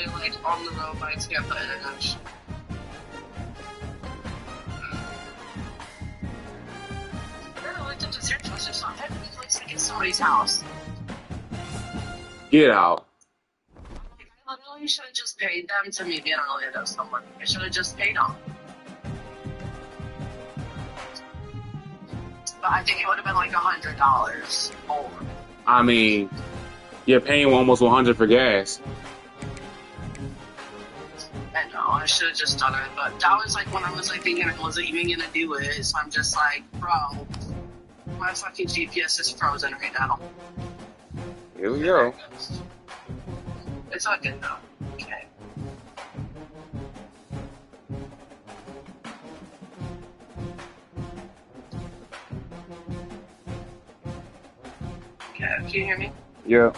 They're like on the road by Tampa International. I looked up the search was so heavy. It looks like it's somebody's house. Get out. I literally should have just paid them to meet me in Orlando somewhere. I should have just paid them. But I think it would have been like $100 more. I mean, you're paying almost $100 for gas. I know, I should have just done it, but that was like when I was like thinking I wasn't even gonna do it, so I'm just like, bro, my fucking GPS is frozen right now. Here we go. It's not good though. Okay. Okay, can you hear me? Yeah.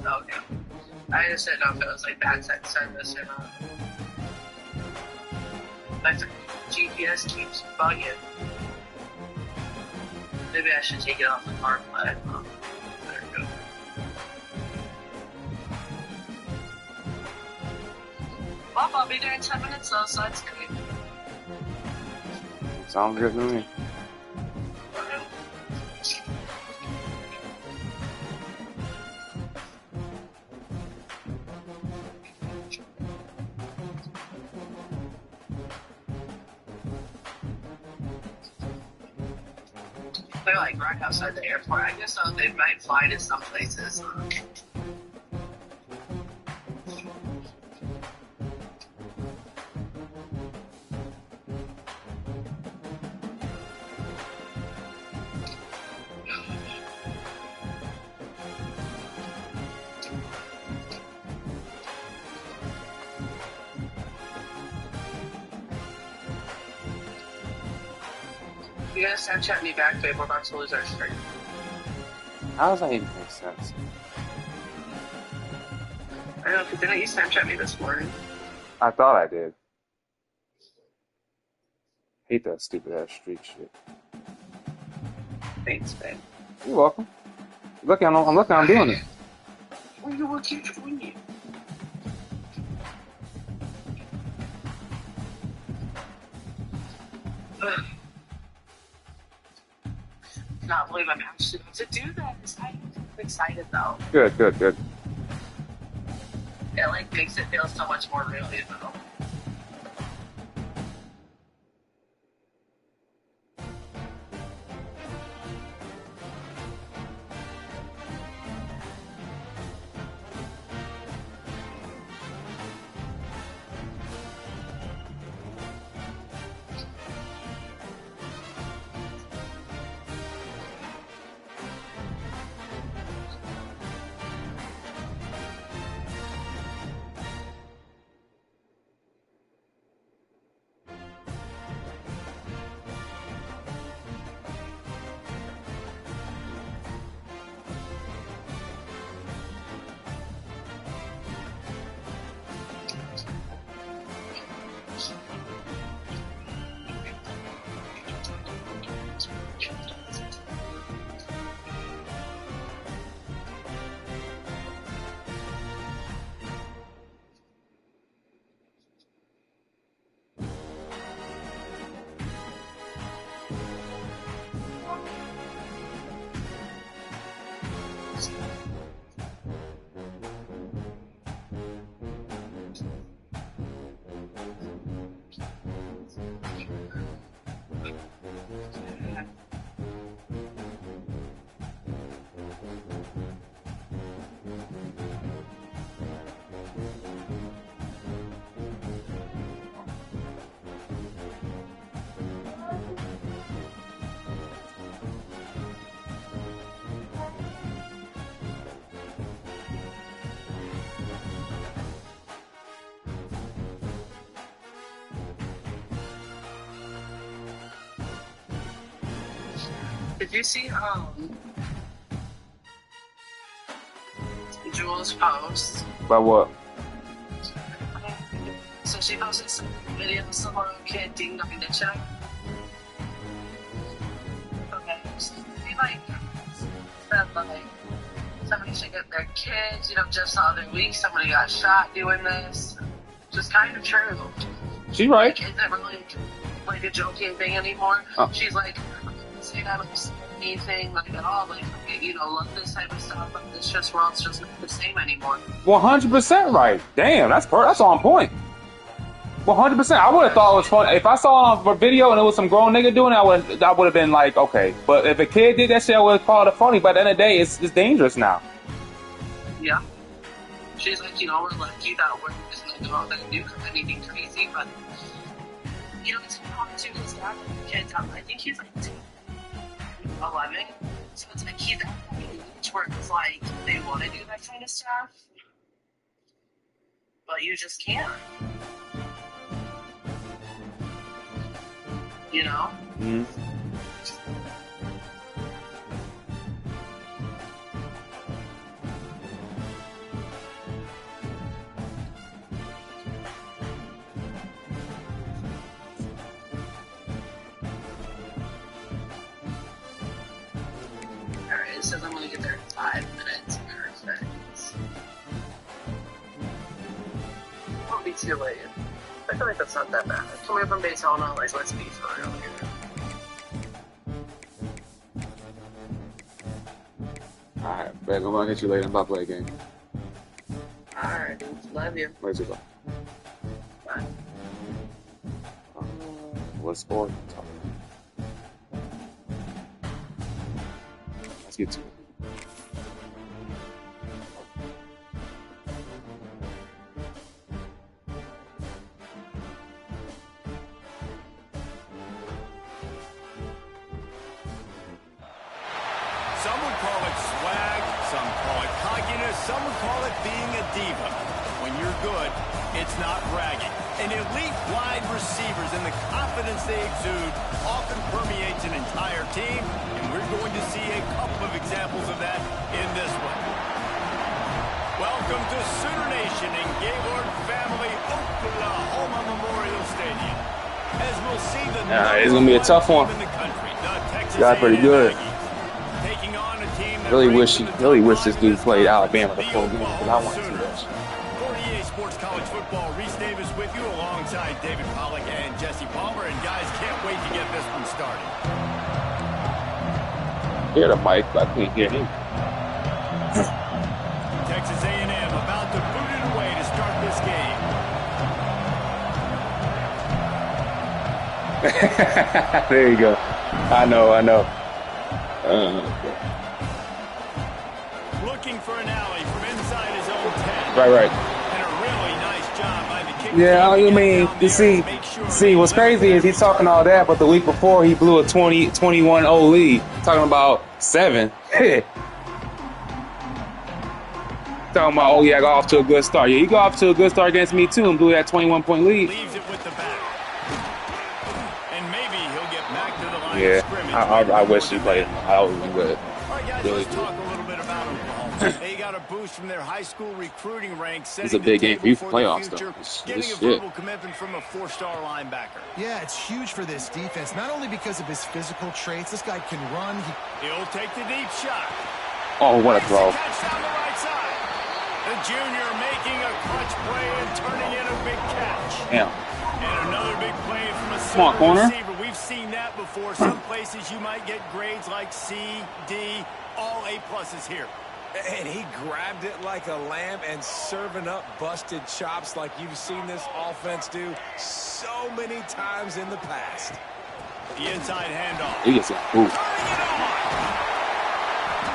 Okay. I just didn't know if it was like bad service or not. Like the GPS keeps bugging. Maybe I should take it off the car play. Oh, there we go. Well, I'll be there in 10 minutes though, so that's great. Sounds good to me. They're like right outside the airport. I guess they might fly to some places. You gotta Snapchat me back, babe. We're about to lose our streak. How does that even make sense? I know, because didn't you Snapchat me this morning? I thought I did. Hate that stupid ass streak shit. Thanks, babe. You're welcome. Look, I'm doing it. Well, you will keep doing it. I cannot believe I'm actually going to do this. I'm excited though. Good. It like makes it feel so much more real, you know. Did you see Jules' post? About what? So she posted some videos of a kid ding dong the check. Okay, she like said like somebody should get their kids. Just the other week, somebody got shot doing this. Just kind of true. She's right. Like, is it really like a joking thing anymore? She's like, say that like anything like at all. Like, love this type of stuff, but it's just world's just not the same anymore. 100% right. Damn, that's on point. 100%. I would have thought it was funny if I saw it on a video and it was some grown nigga doing it. I would have been like, okay. But if a kid did that shit, I would have called it funny. But at the end of the day, it's dangerous now. Yeah. She's like, we're lucky that we're just not going out there and do anything crazy, but it's hard to this guy with the kids. I think he's like 11, so it's like he's at that age where it's like they want to do that kind of stuff, but you just can't. Mm-hmm. Alright, it says I'm gonna get there in 5 minutes. Perfect. Won't be too late. I feel like that's not that bad. Coming from Daytona, like, let's be for real here. Alright, babe, I'm gonna hit you later. I'm about to play a game. Alright, love you. Later, bro. Bye. What sport? Let's get to it. Some would call it swag, some call it cockiness, some would call it being a diva. When you're good, it's not bragging. And elite wide receivers and the confidence they exude often permeates an entire team, and we're going to see a couple of examples of that in this one. Welcome to Sooner Nation in Gaylord Family Oklahoma Memorial Stadium. As we'll see the it's gonna be a tough one. in the country, the Texas Got pretty A&M good. Aggies. Really wish this dude played Alabama the full game because I want to see that shit. 48 Sports College Football, Reese Davis with you alongside David Pollack and Jesse Palmer. And guys, can't wait to get this one started. Hear the mic, but I can't hear him. Texas A&M about to boot it away to start this game. There you go. I know. Looking for an alley from inside his own 10. Right. And a really nice job by the kicker. Yeah, I mean, you see, what's crazy is he's talking all that, but the week before he blew a 21-0 lead, talking about 7. Talking about, oh yeah, I got off to a good start. Yeah, you got off to a good start against me too and blew that 21-point lead. Leaves it with the back. And maybe he'll get back to the line Yeah, of scrimmage. I wish he played. I would be good. All right, guys, Really let's talk a little bit about Oklahoma. They got a boost from their high school recruiting ranks. It's a big game for you for playoffs, though. Getting This a shit. verbal commitment from a 4-star linebacker. Yeah, it's huge for this defense, not only because of his physical traits. This guy can run. He'll take the deep shot. Oh, what a throw. Catch down the right side. The junior making a clutch play and turning in a big catch. Damn. And another big play from a Come on, silver corner. receiver. We've seen that before. Some places you might get grades like C, D, all A+ here. And he grabbed it like a lamb and serving up busted chops like you've seen this offense do so many times in the past. The inside handoff. He gets it. Ooh. Turning it on.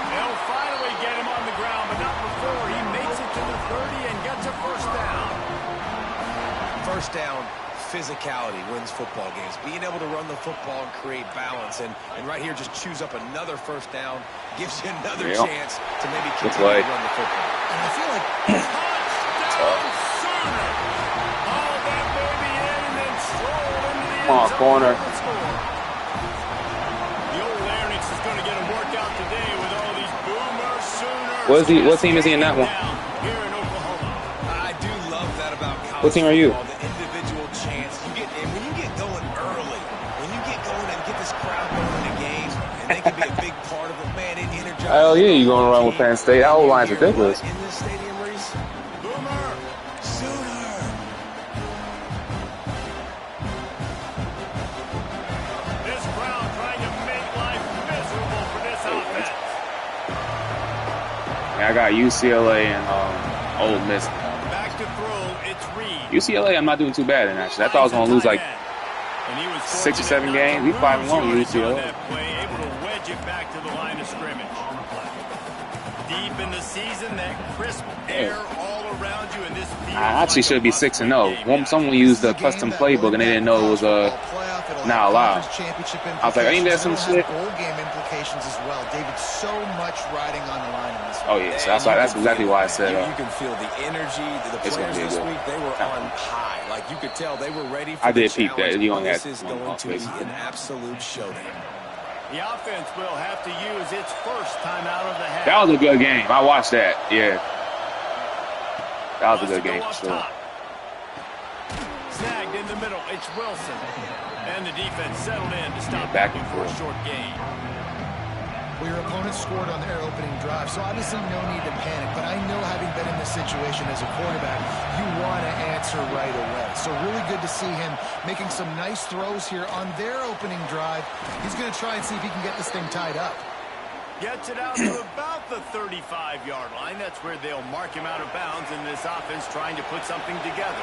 They'll finally get him on the ground, but not before he makes it to the 30 and gets a first down. First down, physicality wins football games. Being able to run the football and create balance. And right here, just choose up another first down. Gives you another chance to maybe continue to run the football. And I feel like Touchdown Sooner. All that baby in and then stroll into the Come on, end zone corner. for the score. The old Larynx is going to get a workout today with all these Boomer Sooners. What team is he in that one? Here in Oklahoma. I do love that about college What team are you? football, the individual chance. And when you get going early, when you get going and get this crowd going in the games, and they can be a big part of it, man, it energizes Hell yeah, you gonna run with Penn State? That whole line's ridiculous. In this stadium, Reese? Boomer. Sooner. This crowd trying to make life miserable for this offense. Yeah, I got UCLA and Ole Miss. Back to throw, it's Reed. UCLA, I'm not doing too bad in actually. I thought I was gonna lose like And he was 6 or 7 fortunate not games. to We 5-1 lose with yardage on UCLA. that play, able to wedge it back to the line of scrimmage. Deep in the season, that crisp air all around you, and this feels I actually like should a be 6-0. must-win game. Someone used the custom playbook and they didn't know it was not allowed. I was like, ain't that some shit? Bowl game implications as well. David, so much riding on the line in this. Oh yeah, so that's exactly why I said. You can feel the energy. The It's gonna players be this good. week, they were on high. Like you could tell, they were ready for I the did peep that. challenge. You only This had is one going off to be base. an absolute showdown. The offense will have to use its first time out of the half. That was a good game. I watched that. Yeah, that was a good game for sure. Snagged in the middle. It's Wilson. And the defense settled in to stop Back back and for a forth. short gain. Well, your opponent scored on their opening drive, so obviously no need to panic. But I know, having been in this situation as a quarterback, you want to answer right away. So really good to see him making some nice throws here on their opening drive. He's going to try and see if he can get this thing tied up. Gets it out to about the 35-yard line. That's where they'll mark him out of bounds in this offense trying to put something together.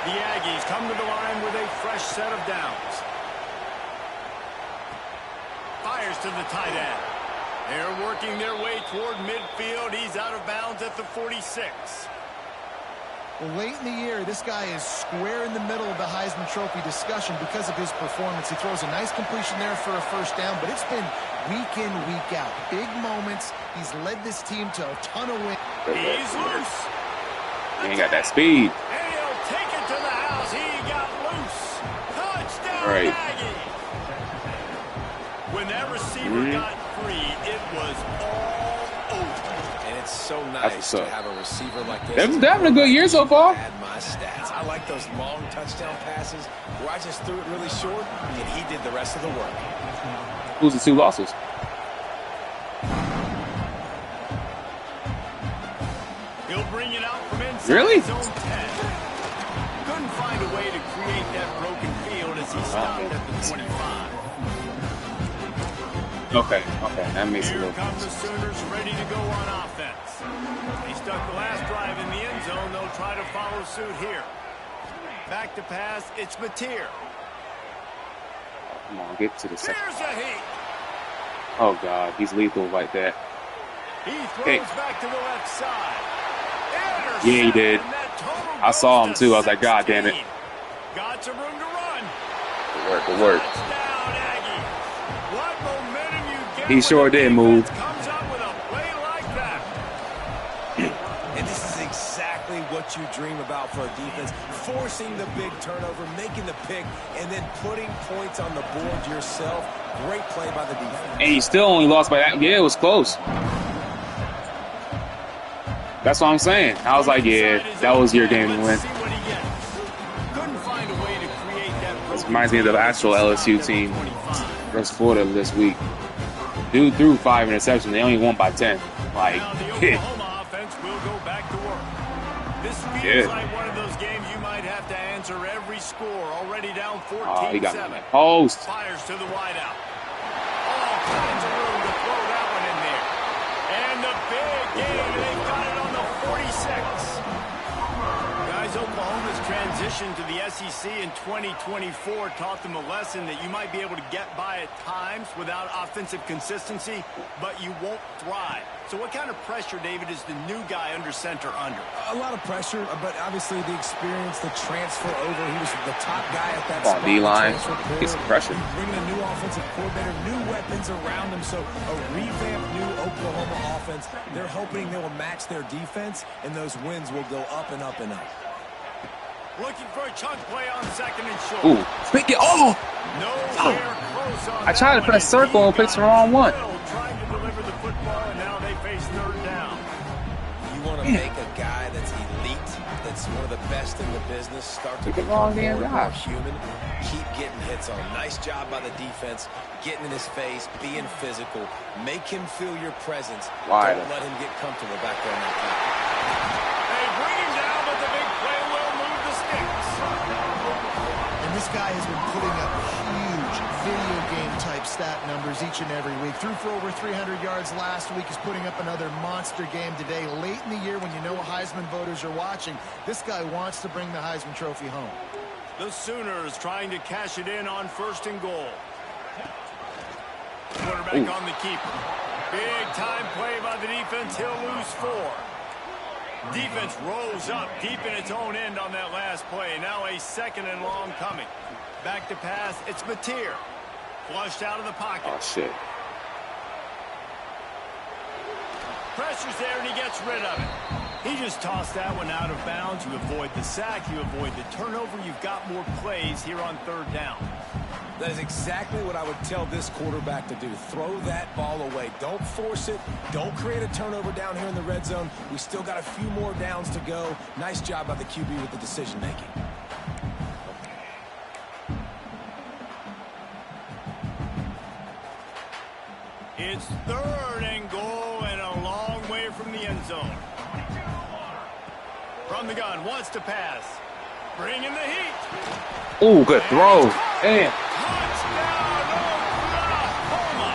The Aggies come to the line with a fresh set of downs. Fires to the tight end. They're working their way toward midfield. He's out of bounds at the 46. Well, late in the year, this guy is square in the middle of the Heisman Trophy discussion because of his performance. He throws a nice completion there for a first down, but it's been week in, week out. Big moments. He's led this team to a ton of wins. He's loose. He ain't got that speed. And he'll take it to the house. He got loose. Touchdown, Right. Aggie. When that receiver got free, it was all over. And it's so That's nice what's to up. have a receiver like this. They're having a good year so far. Add my stats. I like those long touchdown passes where I just threw it really short and he did the rest of the work. Who's the 2 losses? He'll bring it out from inside Really? his own 10. Couldn't find a way to create that broken field as he stopped at the 25. Okay, that makes it a Here little. come the Sooners ready to go on offense. They stuck the last drive in the end zone. They'll try to follow suit here. Back to pass. It's Mateer. Come on, get to the second. Here's a heat. Oh God, he's lethal like that. He throws Hey. back to the left side. Yeah, he did. And that total I saw goes him to too. I was like, God damn it. 16. Got some room to run. Good work. Touchdown, Aggie. What momentum you get He when sure the did defense move. comes up with a play like that. And this is exactly what you dream about for a defense. Forcing the big turnover, making the pick, and then putting points on the board yourself. Great play by the defense. And he still only lost by that. Yeah, it was close. That's what I'm saying. I was like, yeah, that was your game to win. Let's see what he gets. Couldn't find a way to create that This reminds me of the actual LSU team versus Florida this week. Dude threw 5 interceptions. They only won by 10. Like, Now the Oklahoma offense will go back to work. This feels like one of those games you might have to answer every score. Already down 14-7. oh, he got me in that post. Fires to the wideout. All kinds of room to throw that one in there. And the big game, they've got it on the 46. Guys, Oklahoma's transition to the SEC in 2024 taught them a lesson that you might be able to get by at times without offensive consistency, but you won't thrive. So what kind of pressure, David, is the new guy under center under? A lot of pressure, but obviously the experience, the transfer over. He was the top guy at that Come on, spot. D-line. The transfer Get some portal. pressure. Bringing a new offensive coordinator, new weapons around him. So a revamped new Oklahoma offense. They're hoping they will match their defense, and those wins will go up and up and up. Looking for a chunk play on second and short. Ooh, pick it. Oh, Nowhere close on I tried to that press one, and circle he and picked the got wrong one. drilled trying to deliver the football, and now they face third down. You want to make a guy that's elite, that's one of the best in the business, start to become more and more human, keep getting hits on him. Nice job by the defense, getting in his face, being physical. Make him feel your presence. Why? Don't let him get comfortable back there in that pocket. They bring him down, but the big play will move the sticks. And this guy has been putting up huge video game type stat numbers each and every week. Threw for over 300 yards last week. He's putting up another monster game today. Late in the year when you know Heisman voters are watching, this guy wants to bring the Heisman Trophy home. The Sooners trying to cash it in on 1st and goal. Quarterback on the keeper. Big time play by the defense. He'll lose 4. Defense rolls up deep in its own end on that last play. Now a 2nd and long coming. Back to pass. It's Mateer. Flushed out of the pocket. Oh, shit. Pressure's there, and he gets rid of it. He just tossed that one out of bounds. You avoid the sack. You avoid the turnover. You've got more plays here on 3rd down. That is exactly what I would tell this quarterback to do. Throw that ball away. Don't force it. Don't create a turnover down here in the red zone. We still got a few more downs to go. Nice job by the QB with the decision making. It's 3rd and goal and a long way from the end zone. From the gun, wants to pass. Bring in the heat. Ooh, good throw. Damn. Touchdown, Oklahoma.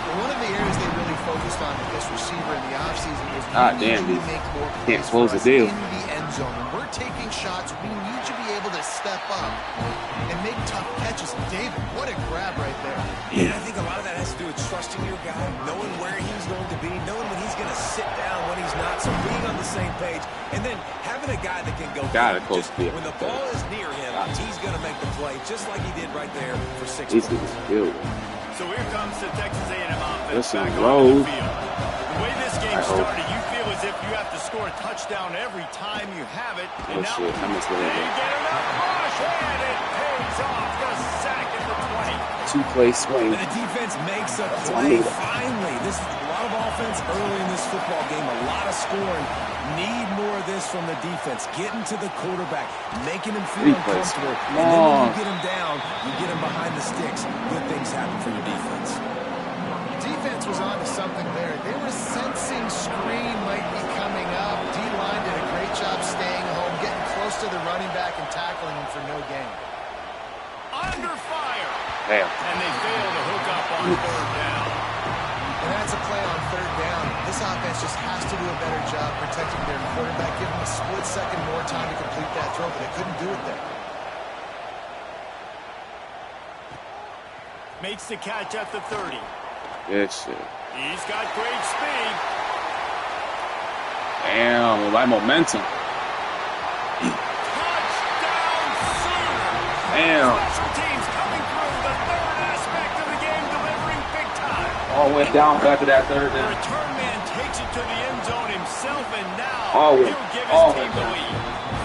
Well, one of the areas they really focused on with this receiver in the offseason was damn, we need you to make more can't plays close for the us deal. in the end zone. When we're taking shots, we need you to be able to step up and make tough catches. David, what a grab right there. Yeah, I think a lot of that has to do with trusting your guy, knowing where he's going to be, knowing when he's going to sit down, when he's not, so being on the same page, and then having a guy that can go just when the ball is near him, he's going to make the play, just like he did right there for 6 points. So here comes the Texas A&M offense Listen, back on the field. The way this game started, you feel as if you have to score a touchdown every time you have it. And now they get enough rush, and it pays off. The sack at the 20. 2-play swing. And the defense makes a play finally. This is a lot of offense early in this football game, a lot of scoring. Need more of this from the defense. Getting to the quarterback, making him feel uncomfortable. And then when you get him down, you get him behind the sticks. Good things happen for your defense. Defense was on to something there. They were sensing screen might be coming up. D-line did a great job staying home, getting close to the running back and tackling him for no gain. Under fire. Damn. And they fail to hook up on 3rd down. And that's a play on 3rd down. This offense just has to do a better job protecting their quarterback, give him a split second more time to complete that throw, but they couldn't do it there. Makes the catch at the 30. Good shit. He's got great speed. Damn, like momentum. Touchdown, Sooners. Damn. Special teams coming through the 3rd aspect of the game, delivering big time. All went down after that 3rd The down. return man takes it to the end zone himself, and now All he'll give his team the lead.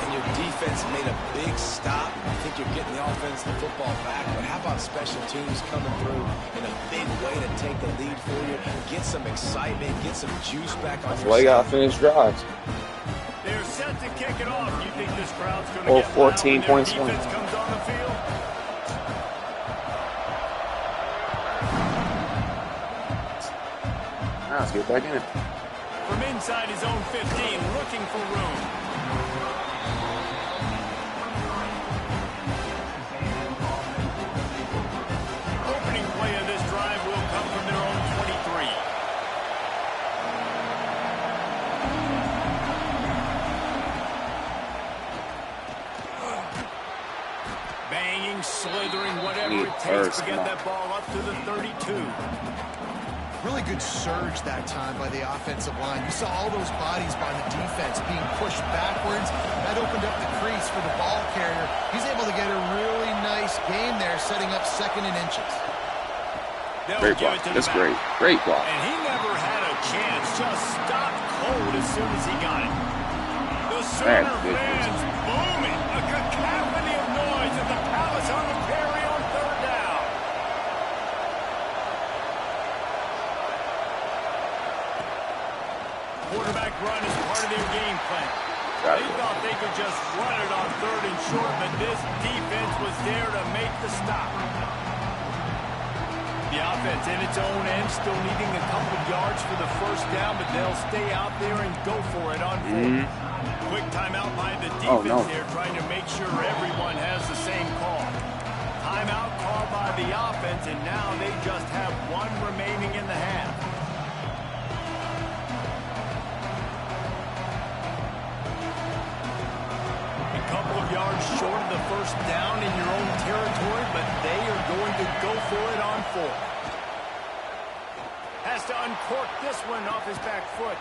And your defense made a big stop. I think you're getting the offense the football back, but how about special teams coming through in a big way to take the lead for you, get some excitement, get some juice back on your Well, you side. gotta finish drives. They're set to kick it off. You think this crowd's going to Oh, get 14 loud when points their win. defense comes on the field? Now let's get back in it. From inside his own 15, looking for room. Opening play of this drive will come from their own 23. Banging, slithering, whatever it takes to get that ball up to the 32. Really good surge that time by the offensive line. You saw all those bodies by the defense being pushed backwards. That opened up the crease for the ball carrier. He's able to get a really nice gain there, setting up 2nd and inches. Great block. That's great. Great block. And he never had a chance. Just stopped cold as soon as he got it. The Sooner fans booming. A cacophony of noise at the Palace on the Prairie on 3rd down. quarterback run is part of their game plan. They thought they could just run it on 3rd and short, but this defense was there to make the stop. The offense in its own end, still needing a couple yards for the first down, but they'll stay out there and go for it on 4th. Quick timeout by the defense there, trying to make sure everyone has the same call. Timeout called by the offense, and now they just have one remaining in the half. A couple of yards short of the first down in your own territory, but they are going to go for it on 4th. Has to uncork this one off his back foot.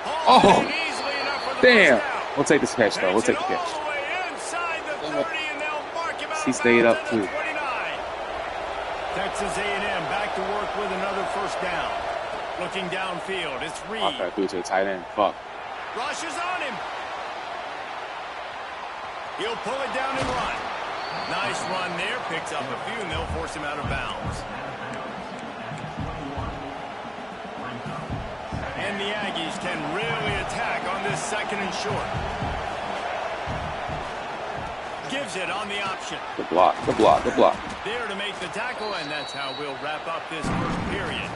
Oh, easily enough for the damn. first down. We'll take this catch, though. We'll take the catch. All the way inside the 30, and they'll mark him out He of stayed bounds up, at the too. 29. Texas A&M back to work with another first down. Looking downfield, it's Reed. I gotta do it to the tight end. Fuck. Rushes on him. He'll pull it down and run. Nice run there. Picks up a few, and they'll force him out of bounds. And the Aggies can really attack on this 2nd and short. Gives it on the option. Good block. Good block. Good block. There to make the tackle, and that's how we'll wrap up this first period.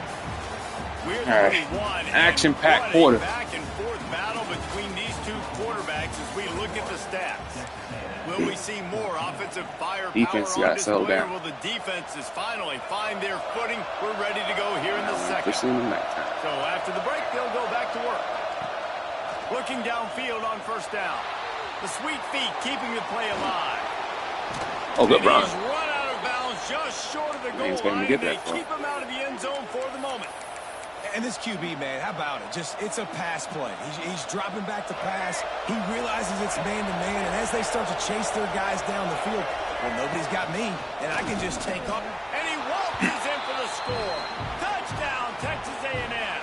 We're All right. 31. Action-packed quarter. Back and forth battle between these two quarterbacks as we look at the stats. Will we see more offensive firepower Defense on got settled display, or down. will the defenses finally find their footing? We're ready to go here in the second. Officially in the nighttime. So after the break, they'll go back to work. Looking downfield on first down. The sweet feet keeping the play alive. Oh, good run. He's run out of bounds just short of the goal He's gonna line. get They that far. keep him out of the end zone for the moment. And this QB, man, how about it? It's a pass play. He's dropping back to pass. He realizes it's man-to-man, and as they start to chase their guys down the field, well, nobody's got me, and I can just take off. And he waltzes in for the score. Touchdown, Texas A&M.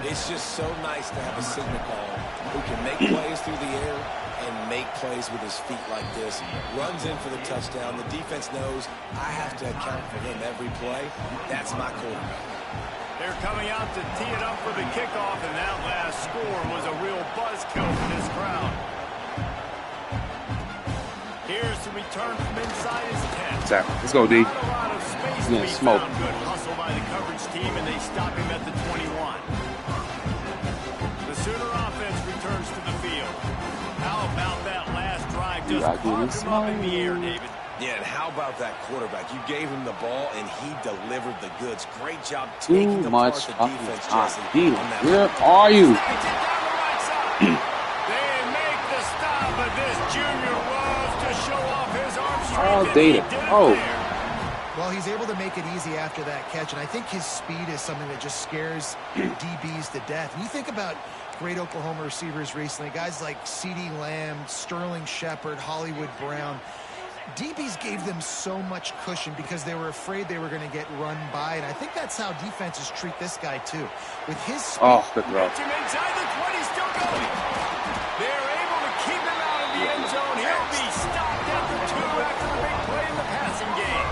It's just so nice to have a signal caller who can make plays through the air and make plays with his feet like this. Runs in for the touchdown. The defense knows I have to account for him every play. That's my quarterback. They're coming out to tee it up for the kickoff, and that last score was a real buzzkill for this crowd. Here's the return from inside his 10. Exactly. Let's go, D. Not a lot of space to He's gonna be smoke. found. Good hustle by the coverage team, and they stop him at the 21. The Sooner offense returns to the field. How about that last drive? Just Yeah, parked him up in the air, David. Yeah, and how about that quarterback? You gave him the ball, and he delivered the goods. Great job Too taking apart much the fucking defense, time. Jesse. D, on that where are you? Snags it down the right side. They make the stop, but this junior loves to show off his arm strength. All and he data. did it Oh. there. Well, he's able to make it easy after that catch, and I think his speed is something that just scares DBs to death. And you think about great Oklahoma receivers recently, guys like CeeDee Lamb, Sterling Shepard, Hollywood Brown. DBs gave them so much cushion because they were afraid they were going to get run by, and I think that's how defenses treat this guy too. With his speed, Oh, good throw. Gets him inside the 20, still going. They're able to keep him out of the end zone. He'll be stopped at the 2 after the big play in the passing game.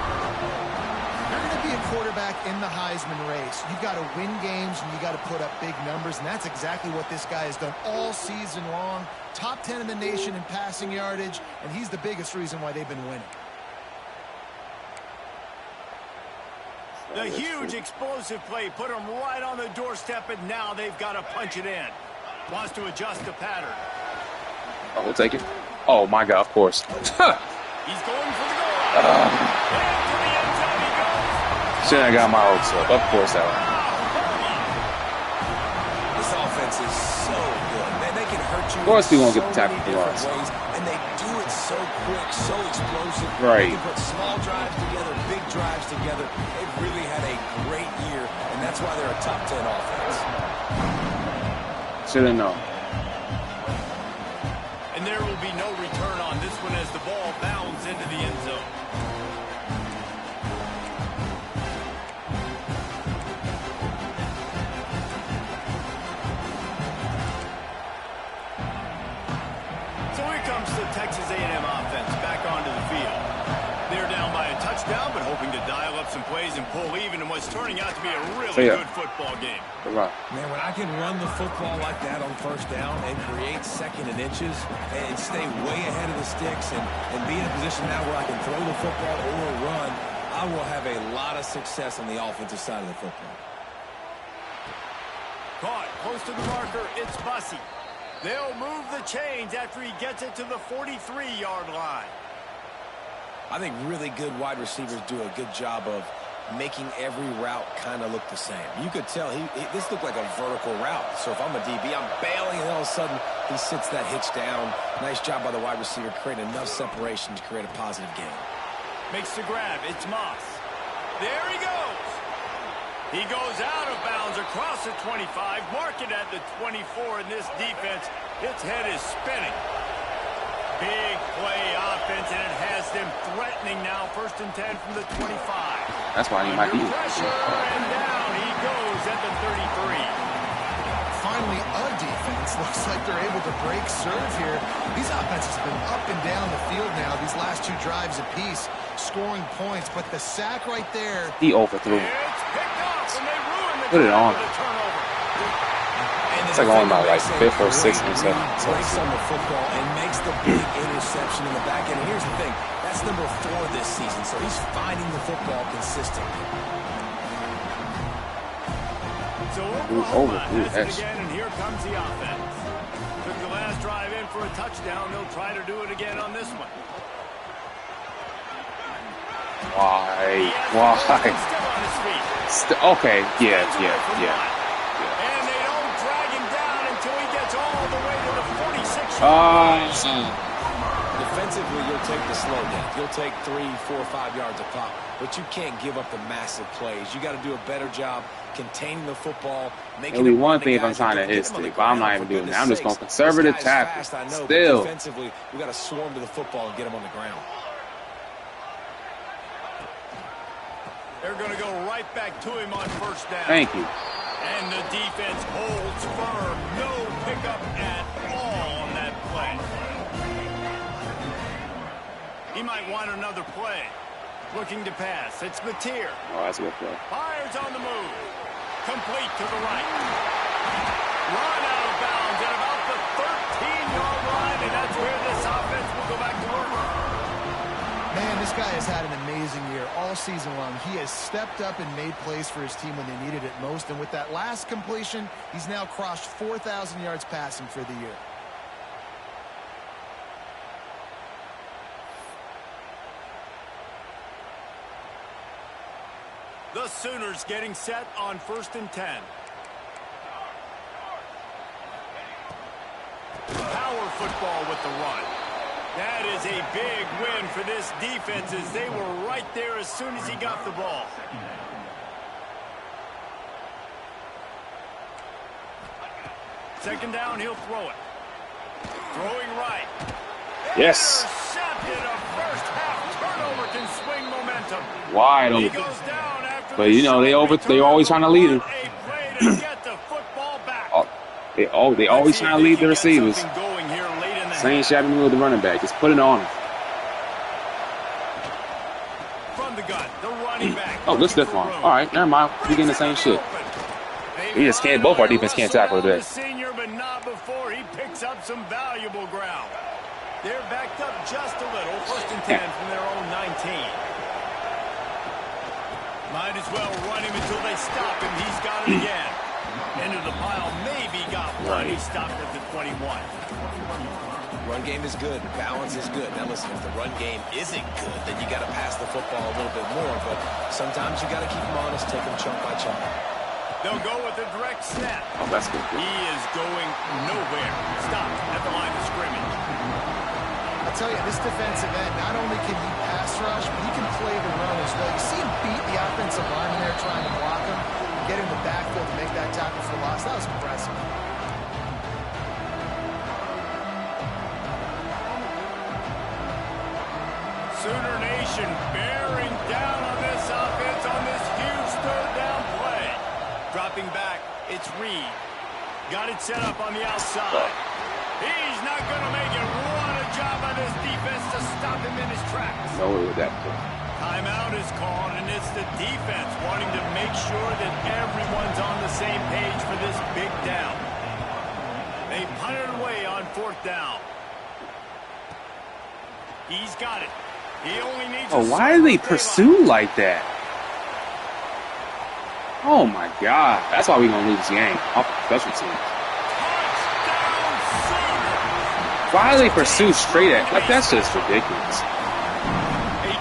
you're going to be a quarterback in the Heisman race. You've got to win games, and you got to put up big numbers, and that's exactly what this guy has done all season long. Top 10 in the nation in passing yardage, and he's the biggest reason why they've been winning. The huge explosive play put him right on the doorstep, and now they've got to punch it in. Wants to adjust the pattern. Oh, we'll take it. Oh, my God, of course. He's going for the goal line. And to the end zone he goes. Shouldn't have got my hopes up. Of course, that one. This offense is so good. Man, they can hurt you. Of course we in won't get so the tackle many for different us. ways, and they do it so quick, so explosive. Right. They can put small drives together, big drives together. They've really had a great year, and that's why they're a top 10 offense. Should have known. And there will be no return on this one as the ball bounds into the end zone. So here comes the Texas A&M offense back onto the field. They're down by a touchdown. down, but hoping to dial up some plays and pull even in what's turning out to be a really good football game. Right. Man, when I can run the football like that on first down and create second and inches and stay way ahead of the sticks and be in a position now where I can throw the football or run, I will have a lot of success on the offensive side of the football. Caught close to the marker. It's Bussey. They'll move the chains after he gets it to the 43-yard line. I think really good wide receivers do a good job of making every route kind of look the same. You could tell this looked like a vertical route. So if I'm a DB, I'm bailing, and all of a sudden he sits that hitch down. Nice job by the wide receiver creating enough separation to create a positive gain. Makes the grab. It's Moss. There he goes. He goes out of bounds across the 25, marking at the 24 in this defense. Its head is spinning. Big play offense, and it has them threatening now. 1st and 10 from the 25. That's why he might be. Pressure, and down he goes at the 33. Finally, a defense looks like they're able to break serve here. These offenses have been up and down the field now, these last 2 drives apiece, scoring points. But the sack right there. He overthrew. It's picked off, and they ruin the Put it on. turnover. It's like only about like 5th or 6th or 7th. Breaks on the football and makes the big interception in the back end. And here's the thing, that's number 4 this season, so he's finding the football consistently. So Oklahoma has it again, and here comes the offense. Took the last drive in for a touchdown. They'll try to do it again on this one. Why? Still on his feet. Okay, yeah. And they don't drag him down until he gets all the way to the 46. Defensively, you'll take the slow down. You'll take 3, 4, 5 yards a pop, but you can't give up the massive plays. You got to do a better job containing the football. It'll be one thing if I'm trying to hit stick, but I'm not even doing that. I'm just going conservative tackle. Still. Defensively, we got to swarm to the football and get him on the ground. They're going to go right back to him on 1st down. Thank you. And the defense holds firm. No pickup at all on that play. He might want another play. Looking to pass. It's Mateer. Oh, that's a good play. Fires on the move. Complete to the right. Run out of bounds at about the 13-yard line, and that's where this offense will go back to work. Man, this guy has had an amazing year all season long. He has stepped up and made plays for his team when they needed it most. And with that last completion, he's now crossed 4,000 yards passing for the year. The Sooners getting set on 1st and 10. Power football with the run. That is a big win for this defense as they were right there as soon as he got the ball. Second down, he'll throw it. Throwing right. Yes. Intercepted. A first half turnover can swing momentum. Wide He open. goes down after But you know they always trying to lead him. a play to get the football back. They always trying to lead the receivers. Going here late in the Same shot in the middle of the running back. Just put it on him. From the gun, the running back. Oh, good stiff arm. All right, never mind. We getting the same shit. We just can't. Both our defense can't tackle today. Senior, but not before he picks up some valuable ground. They're backed up just a little. 1st and 10 from their own 19. Might as well run him until they stop him. He's got it again. Into the pile. Maybe got one. He stopped at the 21. Run game is good. Balance is good. Now listen, if the run game isn't good, then you got to pass the football a little bit more. But sometimes you got to keep them honest, take them chunk by chunk. They'll go with a direct snap. Oh, that's good. He is going nowhere. Stopped at the line of scrimmage. I tell you, this defensive end, not only can he pass rush, but he can play the run as well. You see him beat the offensive lineman there trying to block him, get him the backfield to make that tackle for loss. That was impressive. Sooner Nation bearing down on this offense on this huge 3rd down play. Dropping back, it's Reed. Got it set up on the outside. He's not going to make it. What a job by this defense to stop him in his tracks. No way with that play. Timeout is called, and it's the defense wanting to make sure that everyone's on the same page for this big down. They punt it away on 4th down. He's got it. He only needs why do they pursue like that? Oh my God. That's why we're going to lose this game. Off the special teams. Why do they pursue straight at? Like, that's just ridiculous.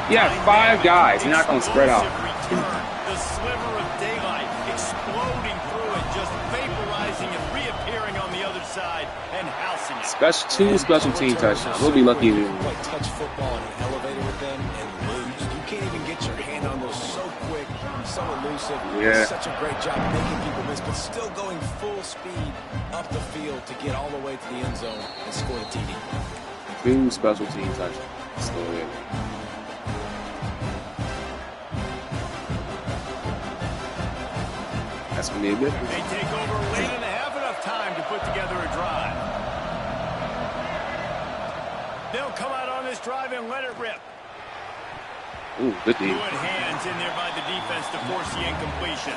You have 5 guys. You're not going to spread out. The sliver of daylight exploding through it, just vaporizing and reappearing on the other side and housing it. 2 special team touchdowns. We'll be lucky if we win. Like touch football in an elevator with them and lose. You can't even get your hand on those so quick, so elusive. Yeah. Such a great job making people miss, but still going full speed up the field to get all the way to the end zone and score the TD. 2 special team touchdowns. Still there. That's going to be a good one. They take over late and have enough time to put together a drive. They'll come out on this drive and let it rip. Ooh, good deal. Good hands in there by the defense to force the incompletion.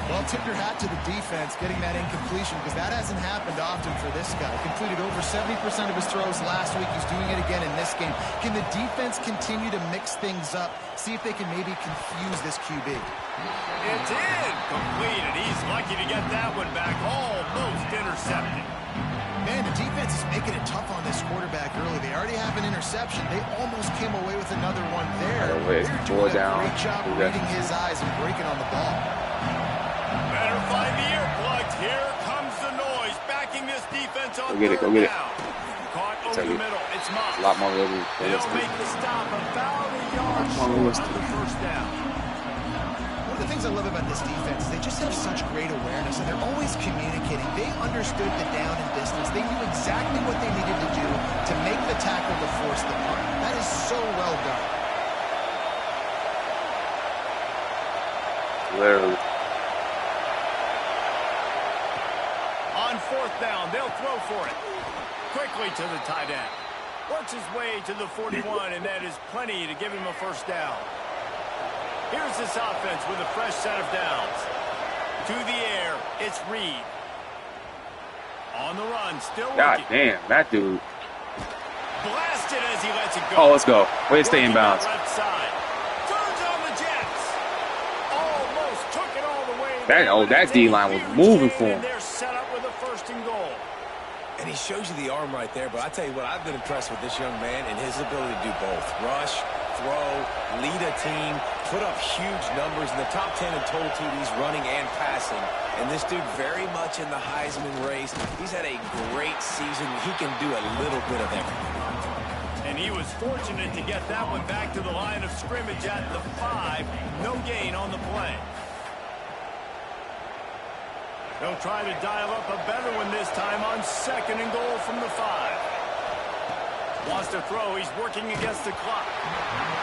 Well, tip your hat to the defense getting that incompletion because that hasn't happened often for this guy. Completed over 70% of his throws last week. He's doing it again in this game. Can the defense continue to mix things up? See if they can maybe confuse this QB. It did complete it. He's lucky to get that one back. Almost intercepted. Man, the defense is making it tough on this quarterback early. They already have an interception. They almost came away with another one there. They're doing a great job reading his eyes and breaking on the ball. Better find the earplugs. Here comes the noise. Backing this defense on Go get it. Caught over the middle. It's Moss. A lot more than They'll make the stop about a yard short of the first down. One of the things I love about this defense is they just have such great awareness, and they're always communicating. They understood the down and distance. They knew exactly what they needed to do to make the tackle to force the punt. That is so well done. Literally. On 4th down, they'll throw for it. Quickly to the tight end. Works his way to the 41, and that is plenty to give him a first down. Here's this offense with a fresh set of downs. To the air, it's Reed. On the run, still God looking. damn, that dude. Blasted as he lets it go. Oh, let's go. Way to stay in bounds. Left side. Turns on the Jets. Almost took it all the way. That D-line was moving for him. They're set up with a 1st and goal. And he shows you the arm right there, but I tell you what, I've been impressed with this young man and his ability to do both. Rush, throw, lead a team, put up huge numbers in the top 10 in total TDs running and passing. And this dude very much in the Heisman race. He's had a great season. He can do a little bit of everything. And he was fortunate to get that one back to the line of scrimmage at the 5. No gain on the play. They'll try to dial up a better one this time on 2nd and goal from the 5. Wants to throw. He's working against the clock.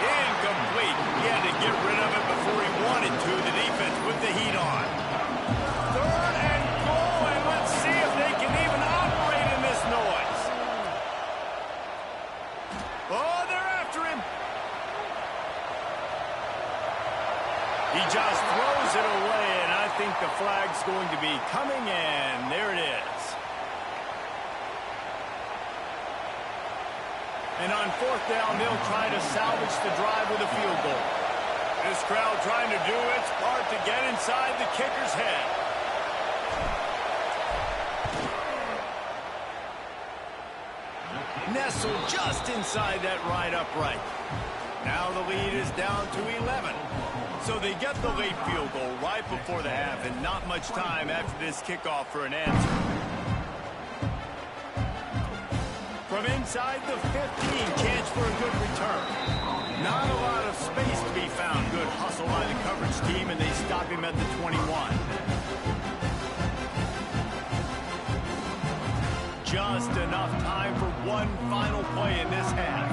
Incomplete. He had to get rid of it before he wanted to. The defense with the heat on. 3rd and goal, and let's see if they can even operate in this noise. Oh, they're after him. He just throws it away, and I think the flag's going to be coming, and there it is. And on 4th down, they'll try to salvage the drive with a field goal. This crowd trying to do its part to get inside the kicker's head. Nestled just inside that right upright. Now the lead is down to 11. So they get the late field goal right before the half, and not much time after this kickoff for an answer. From inside the 15, chance for a good return. Not a lot of space to be found. Good hustle by the coverage team, and they stop him at the 21. Just enough time for one final play in this half.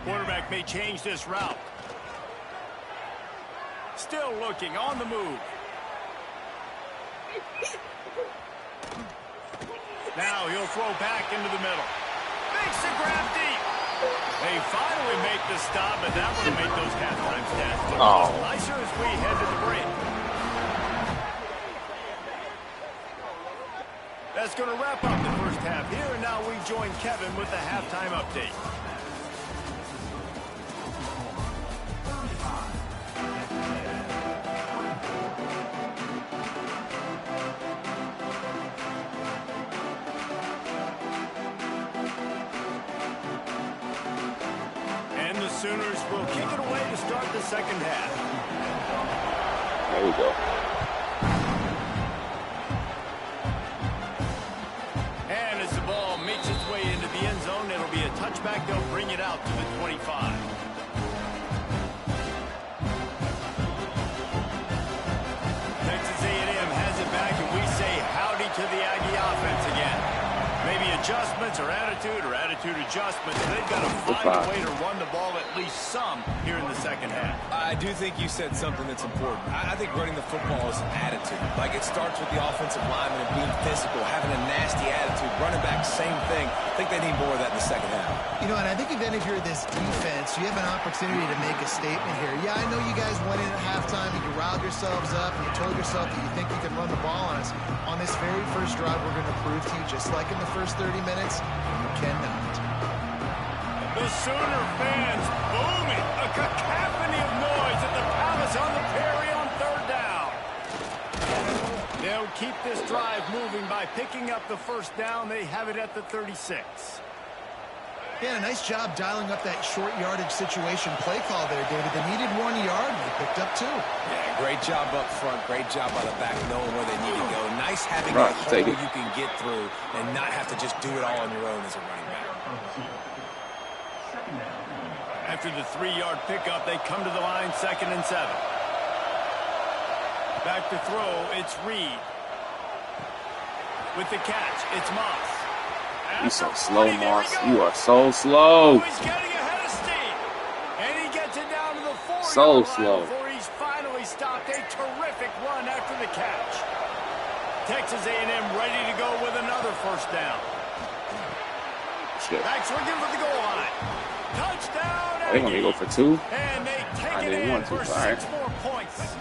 Quarterback may change this route. Still looking on the move. Now he'll throw back into the middle. Makes the grab deep. They finally make the stop, but that would have made those halftime stats look a Oh. little nicer as we head to the break. That's going to wrap up the first half here, and now we join Kevin with the halftime update. And the Sooners will kick it away to start the second half. There we go. And as the ball makes its way into the end zone, it'll be a touchback. They'll bring it out to the 25. Texas A&M has it back, and we say howdy to the Aggie offense again. Maybe adjustments or attitude adjustments. They've got to find a way to run the ball at least some here in the second half. I do think you said something that's important. I think running the football is an attitude. Like, it starts with the offensive lineman and being physical, having a nasty attitude. Running back, same thing. I think they need more of that in the second half. You know, and I think then if you're this defense, you have an opportunity to make a statement here. Yeah, I know you guys went in at halftime and you riled yourselves up and you told yourself that you think you can run the ball on us. On this very first drive, we're going to prove to you, just like in the first 30 minutes, you cannot. The Sooner fans booming. A cacophony of noise at the Palace on the Perry on third down. They'll keep this drive moving by picking up the first down. They have it at the 36. Yeah, a nice job dialing up that short yardage situation play call there, David. They needed 1 yard, and they picked up 2. Yeah, great job up front. Great job by the back, knowing where they need to go. Nice having Right, a hole take it. you can get through and not have to just do it all on your own as a running back. After the 3-yard pickup, they come to the line, 2nd and 7. Back to throw, it's Reed. With the catch, it's Moss. You so slow, Moss. You are so slow. He's getting ahead of steam. And he gets it down to the 4-yard So line slow. before he's finally stopped. A terrific run after the catch. Texas A&M ready to go with another first down. Shit. Back swinging for the goal line. Touchdown, They want me to go for 2? and they take I it didn't in want to, for all right. 6 more points.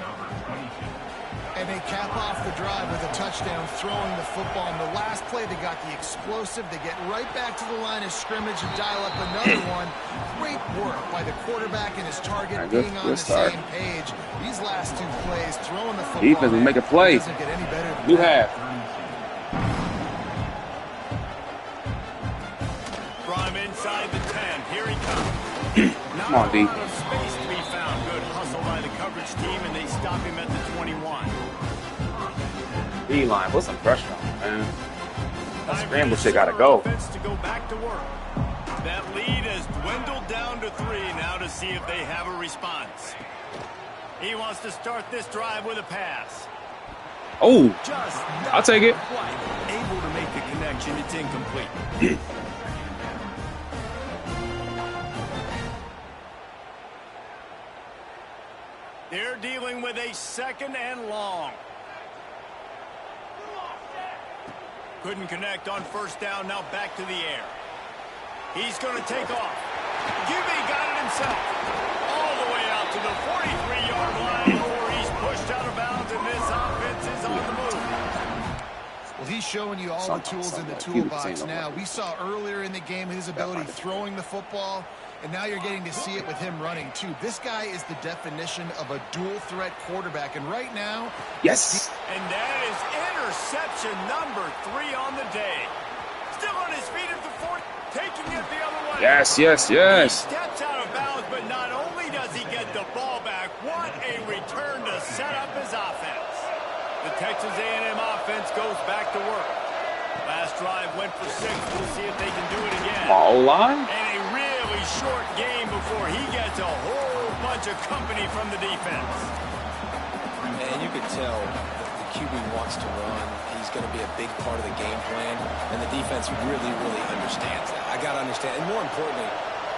And they cap off the drive with a touchdown throwing the football. In the last play, they got the explosive. They get right back to the line of scrimmage and dial up another one. Great work by the quarterback and his target All right, good- being on good the start. same page. These last 2 plays, throwing the football. Defense will make a play. Doesn't get any better than You that. have. From inside the 10, here he comes. Come on, D. Not a lot of space to be found. Good hustle by the coverage team, and they stop him at the 21. D-line, put some pressure on him, man. That Time scramble for shit gotta the go. offense to go back to work. That lead has dwindled down to 3 now to see if they have a response. He wants to start this drive with a pass. Oh, Just not I'll take it. quite able to make the connection. It's incomplete. They're dealing with a 2nd and long. Couldn't connect on first down. Now back to the air. He's going to take off. Gibby got it himself. All the way out to the 43-yard line before he's pushed out of bounds, and this offense is on the move. Well, he's showing you all the tools in the toolbox now. We saw earlier in the game his ability throwing the football, and now you're getting to see it with him running, too. This guy is the definition of a dual-threat quarterback, and right now... yes. And that is interception number 3 on the day. Still on his feet at the 4th, taking it the other way. Yes, yes, He yes. steps out of bounds, but not only does he get the ball back, what a return to set up his offense. The Texas A&M offense goes back to work. Last drive went for 6. We'll see if they can do it again. O-line? And a really short game before he gets a whole bunch of company from the defense. And you could tell that the QB wants to run. He's going to be a big part of the game plan, and the defense really, really understands that. I got to understand, and more importantly,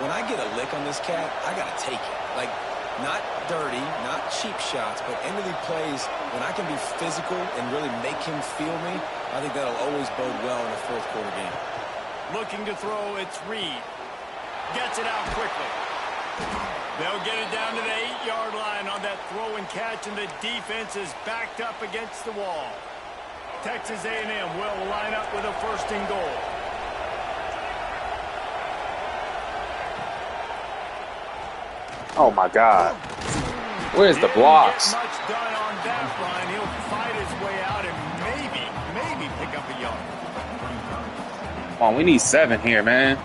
when I get a lick on this cat, I got to take it. Like, not dirty, not cheap shots, but end of the plays, when I can be physical and really make him feel me, I think that'll always bode well in a fourth quarter game. Looking to throw, it's Reed. Gets it out quickly. They'll get it down to the 8-yard line on that throw and catch, and the defense is backed up against the wall. Texas A&M will line up with a 1st and goal. Oh my God. Where's the blocks? Much done on that line. He'll fight his way out and maybe pick up a yard. Come on, we need 7 here, man.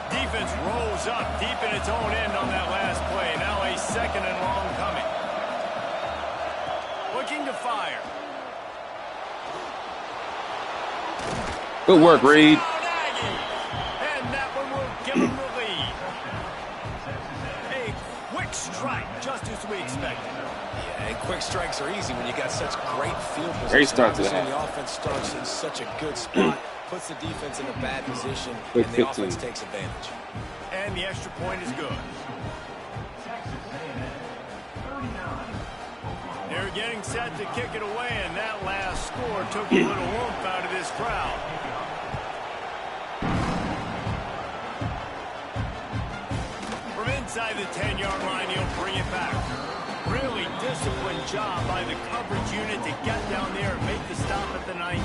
Defense rolls up deep in its own end on that last play. Now a 2nd and long coming. Looking to fire. Good work, Reed. And that one will give him the lead. A quick strike, just as we expected. Yeah, and quick strikes are easy when you got such great field position. Great start to the half. The offense starts in such a good spot, puts the defense in a bad position, Quick and the 15. offense takes advantage. And the extra point is good. They're getting set to kick it away, and that last score took a little oomph out of this crowd. From inside the 10-yard line, he'll bring it back. Really disciplined job by the coverage unit to get down there and make the stop at the 19.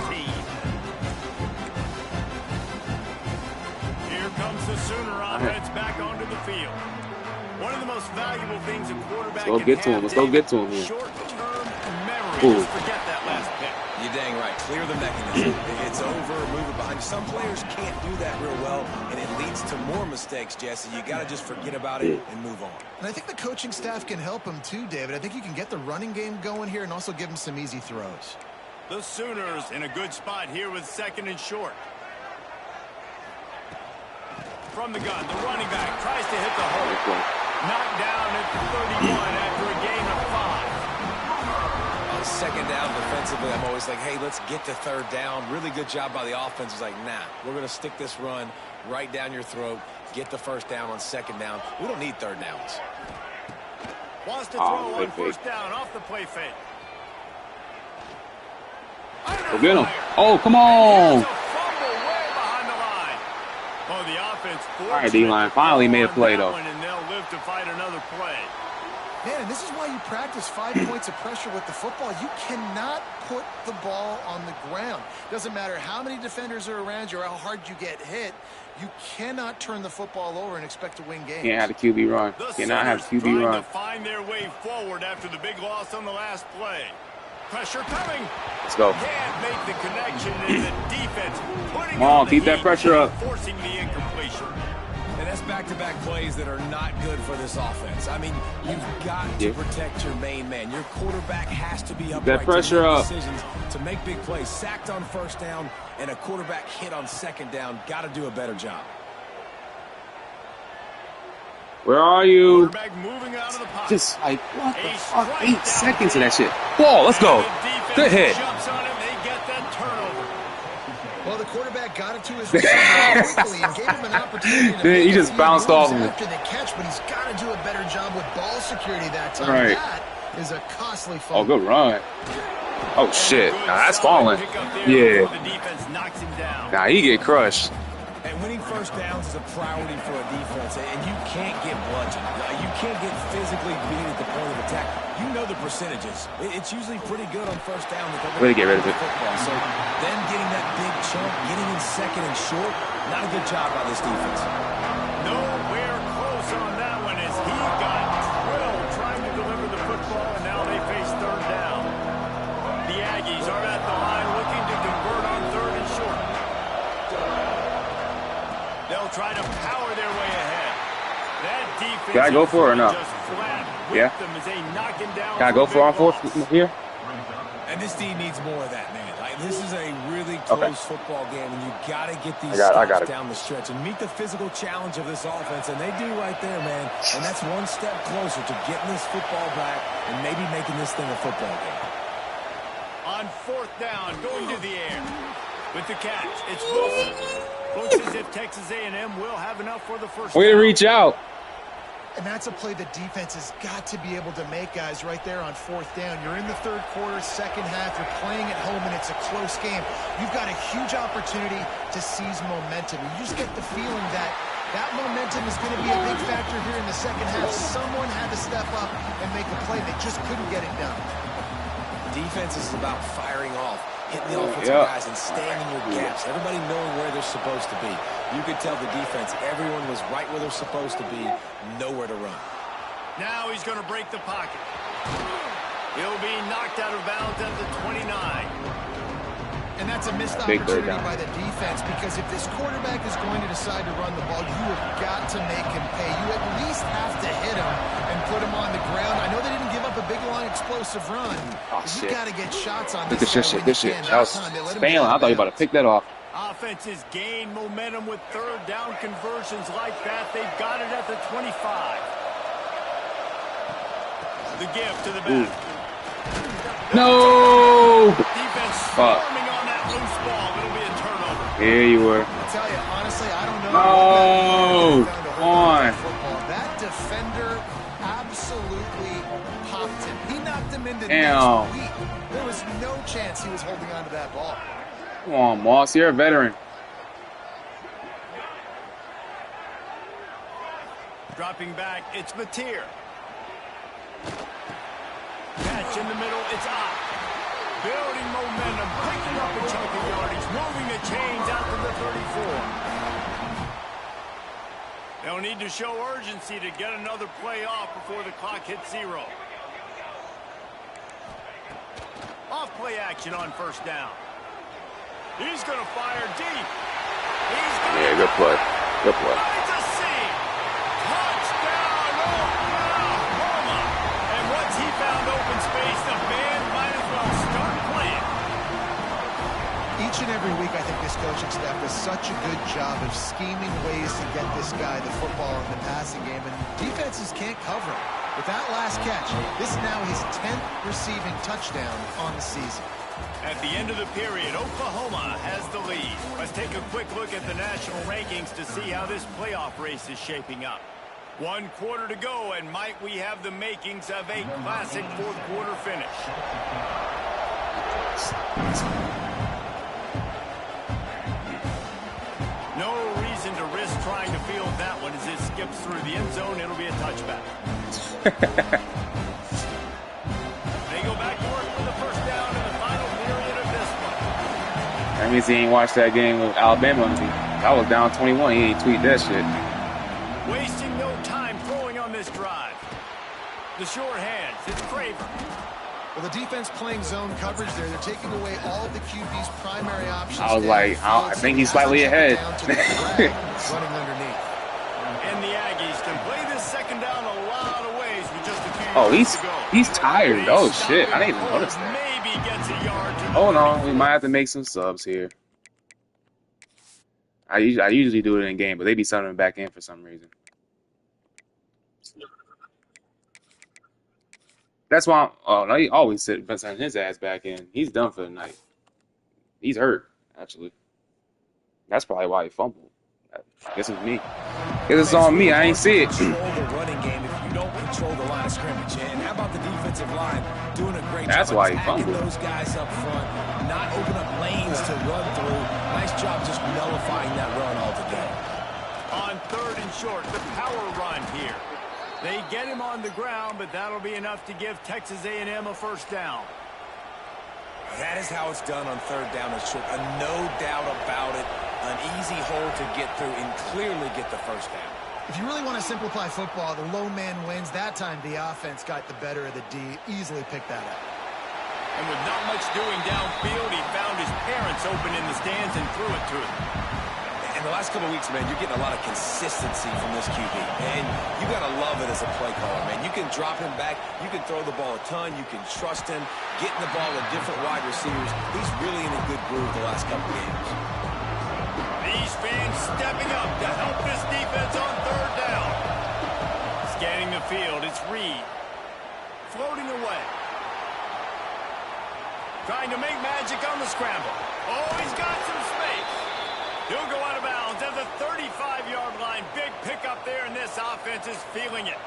Here comes the Sooner offense back onto the field. One of the most valuable things a quarterback Let's go get to him. Let's go get to him here. Short-term memory. Ooh. Just forget that last pick. You're dang right. Clear the mechanism. It's over. Move it behind you. Some players can't do that real well, and it leads to more mistakes, Jesse. You got to just forget about it and move on. And I think the coaching staff can help him too, David. I think you can get the running game going here and also give him some easy throws. The Sooners in a good spot here with 2nd and short. From the gun, the running back tries to hit the hole. Knocked down at the 31 after a gain of 5. On 2nd down defensively, I'm always like, hey, let's get to 3rd down. Really good job by the offense. It's like, nah, we're going to stick this run right down your throat, get the 1st down on 2nd down. We don't need 3rd downs. Wants to throw on 1st down off the play fake. Go get him. Oh, come on. Oh, the offense. All right, D-line finally made a play, though. And they'll live to fight another play. Man, and this is why you practice 5 points of pressure with the football. You cannot put the ball on the ground. Doesn't matter how many defenders are around you or how hard you get hit. You cannot turn the football over and expect to win games. Can't have the QB run. Cannot have QB trying run. to find their way forward after the big loss on the last play. Pressure coming. Let's go. Can't make the connection in the defense. Come on, keep that pressure up. Forcing the incompletion. And that's back-to-back plays that are not good for this offense. I mean, you've got to protect your main man. Your quarterback has to be upright that pressure up. Decisions to make big plays. Sacked on 1st down and a quarterback hit on 2nd down. Got to do a better job. Where are you? Quarterback moving out of the pocket. Just like, what the fuck? 8 seconds of that shit. Ball, let's go. Good hit. Jumps on him, they get that turnover. Well, the quarterback got it to his receiver quickly and gave him an opportunity to He just bounced off him. after the catch, but he's got to do a better job with ball security that time. Right. That is a costly Oh, fumble. good run. Oh, shit. Nah, that's falling. Yeah. Yeah. The defense knocks him down. Nah, he get crushed. And winning 1st downs is a priority for a defense, and you can't get bludgeoned. You can't get physically beat at the point of attack. You know the percentages. It's usually pretty good on 1st down. Way to get rid of it. Football. So them getting that big chunk, getting in 2nd and short, not a good job by this defense. Nowhere close on that one as he got drilled trying to deliver the football, and now they face 3rd down. The Aggies are at the line looking to convert on 3rd and short. They'll try to power their way ahead. That defense. Gotta go for it or not? Just flat Yeah. them as they knock him down. Can I go for on 4th here? And this team needs more of that, man. Like, this is a really close football game, and you got to get these I got stops it. down the stretch and meet the physical challenge of this offense, and they do right there, man. And that's one step closer to getting this football back and maybe making this thing a football game. On 4th down, going to the air. With the catch, it's Wilson. Looks as if Texas A&M will have enough for the 1st Way to down. reach out. And that's a play the defense has got to be able to make, guys, right there on 4th down. You're in the 3rd quarter, 2nd half. You're playing at home, and it's a close game. You've got a huge opportunity to seize momentum. You just get the feeling that that momentum is going to be a big factor here in the 2nd half. Someone had to step up and make a play. They just couldn't get it done. Defense is about firing off, hitting the offensive guys and staying in your gaps. Everybody knowing where they're supposed to be. You could tell the defense, everyone was right where they're supposed to be, nowhere to run. Now he's going to break the pocket. He'll be knocked out of bounds at the 29. And that's a missed opportunity by the defense, because if this quarterback is going to decide to run the ball, you have got to make him pay. You at least have to hit him and put him on the ground. I know they didn't give up a big, long, explosive run. Oh, you got to get shots on this. Look at this shit. That was failing. I thought you were about to pick that off. Offenses gain momentum with 3rd down conversions like that. They've got it at the 25. The give to the back. No! Defense swarming on that loose ball. It'll be a turnover. Here you were. I'll tell you, honestly, I don't know. No! Come on. That defender absolutely popped him. He knocked him into Damn. next week. There was no chance he was holding on to that ball. Come on, Moss. You're a veteran. Dropping back, it's Mateer. Catch in the middle, it's up. Building momentum, picking up a chunk of yardage, moving the chains out to the 34. They'll need to show urgency to get another play off before the clock hits 0. Off play action on 1st down. He's going to fire deep. Yeah, good play. Good play. It's a seam. Touchdown, Oklahoma. And once he found open space, the band might as well start playing. Each and every week, I think this coaching staff does such a good job of scheming ways to get this guy the football in the passing game, and defenses can't cover him. With that last catch, this is now his 10th receiving touchdown on the season. At the end of the period, Oklahoma has the lead. Let's take a quick look at the national rankings to see how this playoff race is shaping up. 1 quarter to go, and might we have the makings of a classic 4th quarter finish. No reason to risk trying to field that one as it skips through the end zone. It'll be a touchback. They go back to work for the 1st down in the final period of this one. That means he ain't watched that game with Alabama. I was down 21. He ain't tweet that shit. Wasting no time throwing on this drive. The short hands. It's Craver. Well, the defense playing zone coverage there. They're taking away all of the QB's primary options. I was like, I think he's slightly ahead. Running underneath. And the Aggies can play this 2nd down a lot of ways with just a few Oh, yards to go. he's tired. Oh, shit. I didn't even notice that. Maybe gets a yard to the Hold on. We might have to make some subs here. I usually do it in game, but they be subbing back in for some reason. That's why no, he always sending his ass back in. He's done for the night. He's hurt, actually. That's probably why he fumbled. I guess it's me. Guess it's on me. I ain't see it. Control the running game if you don't control the line of scrimmage. And how about the defensive line doing a great That's job why he attacking fumbled. those guys up front, not open up lanes to run through. Nice job just nullifying that run altogether. On 3rd and short, the power run here. They get him on the ground, but that'll be enough to give Texas A&M a 1st down. That is how it's done on 3rd down and short. No doubt about it. An easy hole to get through and clearly get the 1st down. If you really want to simplify football, the low man wins. That time the offense got the better of the D. Easily picked that up. And with not much doing downfield, he found his parents open in the stands and threw it to him. In the last couple of weeks, man, you're getting a lot of consistency from this QB. And you got to love it as a play caller, man. You can drop him back. You can throw the ball a ton. You can trust him. Getting the ball to different wide receivers. He's really in a good groove the last couple of games. These fans stepping up to help this defense on 3rd down. Scanning the field, it's Reed. Floating away. Trying to make magic on the scramble. Oh, he's got some space. He'll go out of bounds at the 35-yard line. Big pickup there, and this offense is feeling it.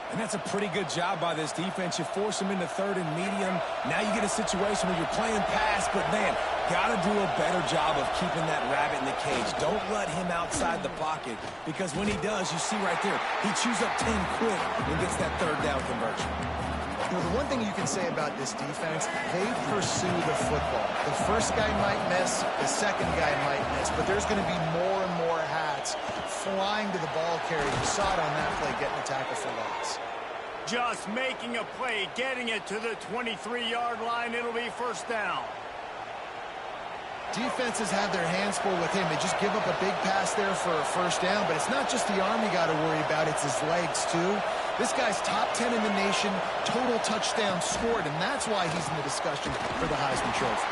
And that's a pretty good job by this defense. You force them into third and medium. Now you get a situation where you're playing pass, but, man, got to do a better job of keeping that rabbit in the cage. Don't let him outside the pocket, because when he does, you see right there, he chews up 10 quick and gets that third down conversion. You know, the one thing you can say about this defense, they pursue the football. The first guy might miss, the second guy might miss, but there's going to be more and more hats flying to the ball carrier. You saw it on that play, getting a tackle for loss. Just making a play, getting it to the 23-yard line. It'll be first down. Defenses have their hands full with him. They just give up a big pass there for a first down, but it's not just the arm you got to worry about, it's his legs too. This guy's top 10 in the nation, total touchdowns scored, and that's why he's in the discussion for the Heisman Trophy.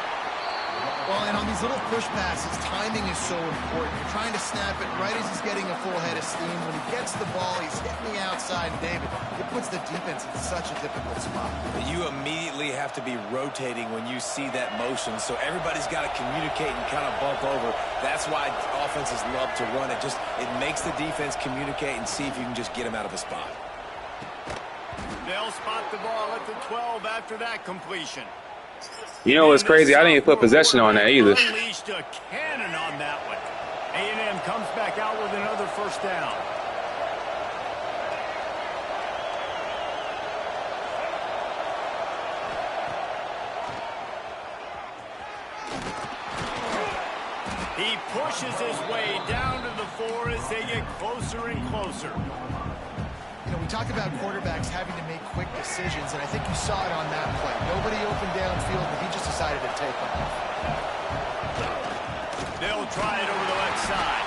Well, and on these little push passes, timing is so important. You're trying to snap it right as he's getting a full head of steam. When he gets the ball, he's hitting the outside, and David, it puts the defense in such a difficult spot. But you immediately have to be rotating when you see that motion, so everybody's got to communicate and kind of bump over. That's why offenses love to run it. It makes the defense communicate and see if you can just get him out of a spot. They'll spot the ball at the 12 after that completion. You know what's crazy? I didn't even put possession on that either. Unleashed a cannon on that one. A&M comes back out with another first down. He pushes his way down to the 4 as they get closer and closer. You know, we talk about quarterbacks having to make quick decisions, and I think you saw it on that play. Nobody opened downfield, but he just decided to take off. They'll try it over the left side.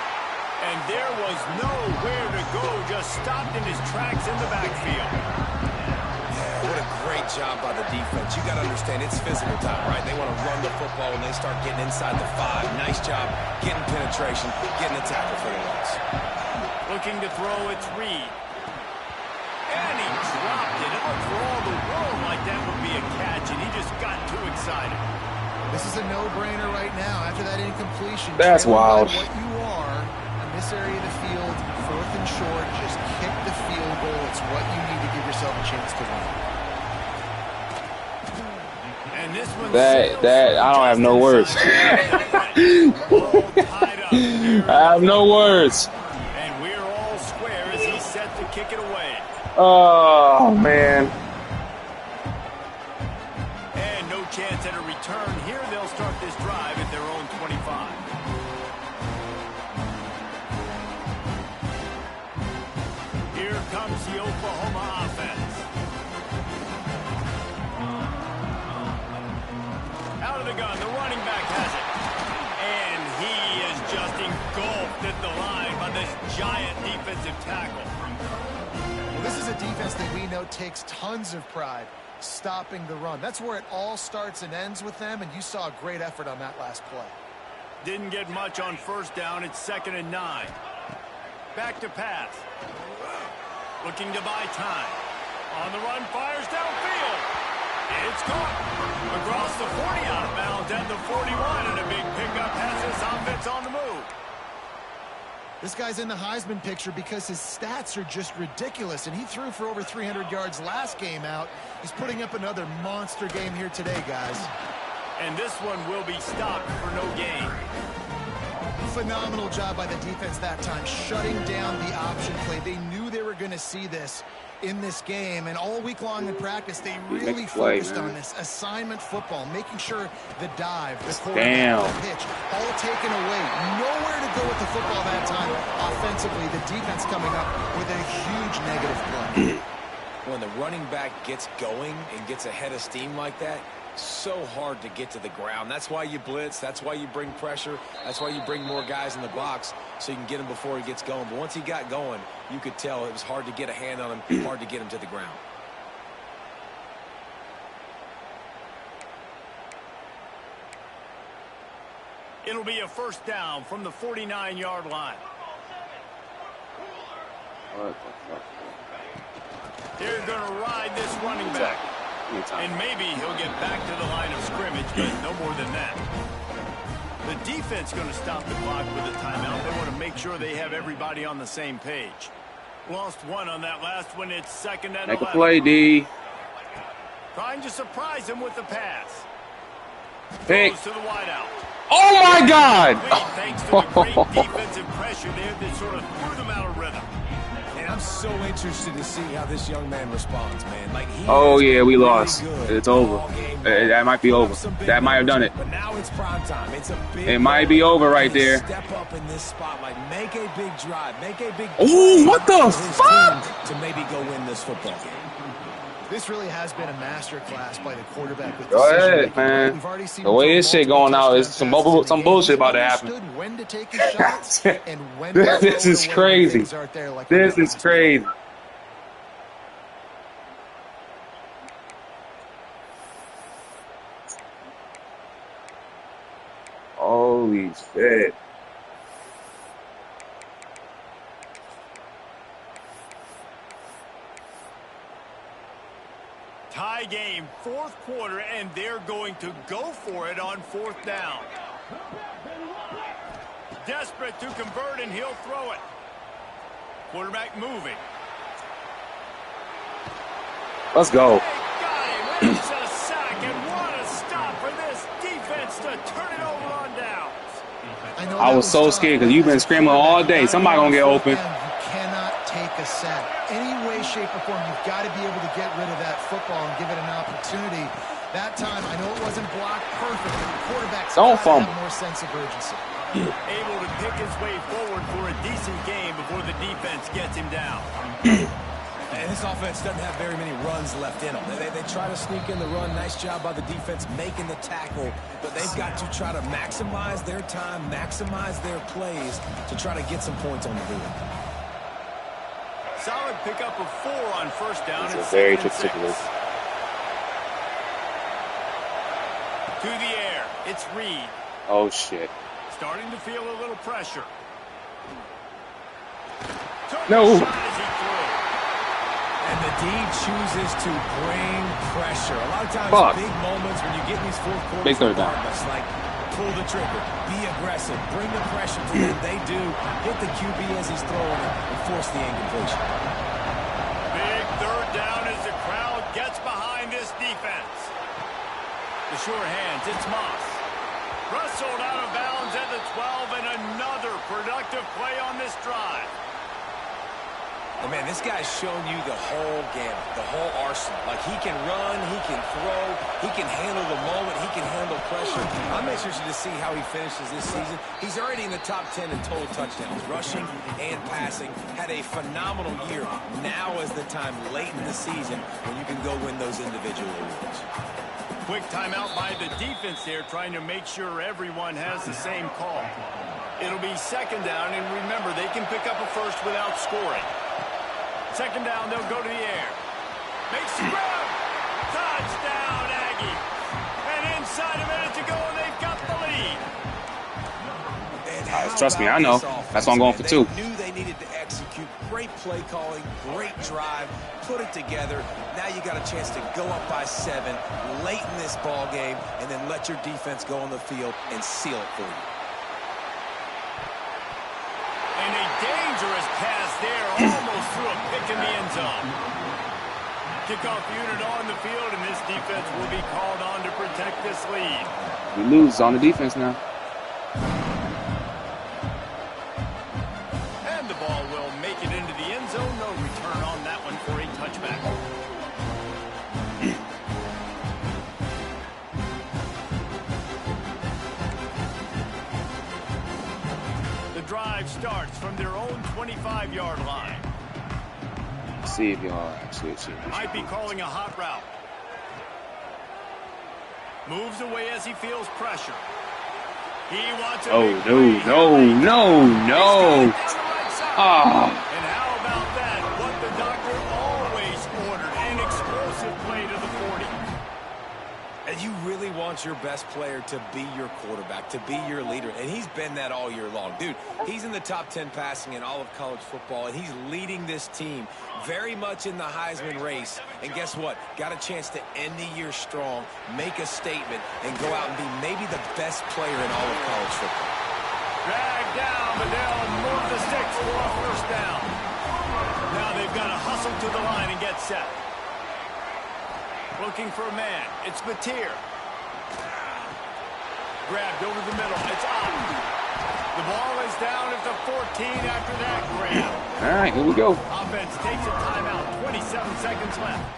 And there was nowhere to go, just stopped in his tracks in the backfield. Yeah, what a great job by the defense. You got to understand, it's physical time, right? They want to run the football when they start getting inside the 5. Nice job getting penetration, getting the tackle for the loss. Looking to throw, it's Reed. And he dropped it. It looked for all the world like that would be a catch, and he just got too excited. This is a no-brainer right now. After that incompletion, that's wild. What you are in this area of the field, 4th and short, just kick the field goal. It's what you need to give yourself a chance to win. And this one I don't have no words. I have no words. And we're all square as he's set to kick it away. Oh, man. And no chance at a return here. They'll start this drive at their own 25. Here comes the Oklahoma offense. Out of the gun, the running back has it. And he is just engulfed at the line by this giant defensive tackle. This is a defense that we know takes tons of pride stopping the run. That's where it all starts and ends with them, and you saw a great effort on that last play. Didn't get much on first down. It's 2nd and 9. Back to pass. Looking to buy time. On the run, fires downfield. It's caught. Across the 40 out of bounds and the 41, and a big pickup has this offense on the move. This guy's in the Heisman picture because his stats are just ridiculous, and he threw for over 300 yards last game out. He's putting up another monster game here today, guys. And this one will be stopped for no gain. Phenomenal job by the defense that time, shutting down the option play. They knew they were going to see this in this game, and all week long in practice, they really focused on this assignment football, making sure the dive, the quarterback, the pitch, all taken away. Nowhere to go with the football that time. Offensively, the defense coming up with a huge negative play. When the running back gets going and gets ahead of steam like that, so hard to get to the ground. That's why you blitz. That's why you bring pressure. That's why you bring more guys in the box so you can get him before he gets going. But once he got going, you could tell it was hard to get a hand on him, hard to get him to the ground. It'll be a first down from the 49-yard line. What the fuck? They're going to ride this running back. And maybe he'll get back to the line of scrimmage, but no more than that. The defense going to stop the clock with a timeout. They want to make sure they have everybody on the same page. Lost one on that last one. It's second and 11. Make a play, D. Trying to surprise him with the pass. Pick. Goes to the wideout. Oh my God! Thanks to the great defensive pressure there that sort of threw them out of rhythm. And I'm so interested to see how this young man responds, man. Like Oh yeah, we lost. It's over. That might be over. That might have done it. But now it's prime time. It's a big It might be over right there. Step up in this spotlight. Make a big drive. Make a big Ooh, what the for his fuck? team to maybe go win this football game. This really has been a masterclass by the quarterback with Go ahead, decision-making. man. We've already seen The way him this throw shit going multiple out is touchdown some passes in the bullshit game. about to He happen. understood when to take his shots and when to This throw is it when crazy. things aren't there like This we is did last crazy. Holy shit. Tie game, fourth quarter, and they're going to go for it on fourth down. Desperate to convert, and he'll throw it. Quarterback moving. Let's go. They got him. It's a sack, and what a stop for this defense to turn it over on downs. know I that was so tough. scared because you've been scrambling all day. Somebody gonna get open. You cannot take a sack. Any way, shape, or form, you've got to be able to get rid of that football and give it an opportunity. That time, I know it wasn't blocked perfect, but the quarterback's Don't got to fumble. have more sense of urgency. Able to pick his way forward for a decent game before the defense gets him down. And this offense doesn't have very many runs left in them. They try to sneak in the run. Nice job by the defense making the tackle. But they've got to try to maximize their time, maximize their plays to try to get some points on the board. Solid pickup of 4 on first down. It's a It's very 2nd and 6. particular. To the air. It's Reed. Oh shit. Starting to feel a little pressure. Took No. a shot as he threw. And the D chooses to bring pressure. A lot of times, Fuck. big moments when you get in these fourth quarters, Big third down. regardless, like pull the trigger, be aggressive, bring the pressure to them. They do. Hit the QB as he's throwing it and force the incompletion. Big third down as the crowd gets behind this defense. The sure hands, it's Moss. Wrestled out of bounds at the 12, and another productive play on this drive. And man, this guy's shown you the whole gamut, the whole arsenal. Like, he can run, he can throw, he can handle the moment, he can handle pressure. I'm interested to see how he finishes this season. He's already in the top 10 in total touchdowns, rushing and passing. Had a phenomenal year. Now is the time late in the season when you can go win those individual awards. Quick timeout by the defense there, trying to make sure everyone has the same call. It'll be second down, and remember, they can pick up a first without scoring. Second down, they'll go to the air. Makes the grab. Touchdown, Aggie. And inside a minute to go, and they've got the lead. And how Trust me, about I know. this offense, That's why I'm going man? for 2. They knew they needed to execute. Great play calling, great drive, put it together. Now you got a chance to go up by 7 late in this ball game, and then let your defense go on the field and seal it for you. And a dangerous pass there, almost threw a pick in the end zone. Kickoff unit on the field, and this defense will be called on to protect this lead. We lose on the defense now. And the ball will make it into the end zone. No return on that one for a touchback. The drive starts from their own 25-yard line. Let's see if y'all actually see. Might be calling a hot route. Moves away as he feels pressure. He wants a Oh big play. no. Ah. And how about that? What the doctor always ordered. An explosive play to the 40. And You really want your best player to be your quarterback, to be your leader, and he's been that all year long. Dude, he's in the top 10 passing in all of college football, and he's leading this team very much in the Heisman race. And guess what? Got a chance to end the year strong, make a statement, and go out and be maybe the best player in all of college football. Dragged down, but they'll move the sticks for a first down. Now they've got to hustle to the line and get set. Looking for a man. It's Mateer. Grabbed over the middle. It's up. The ball is down at the 14 after that grab. All right, here we go. Offense takes a timeout. 27 seconds left.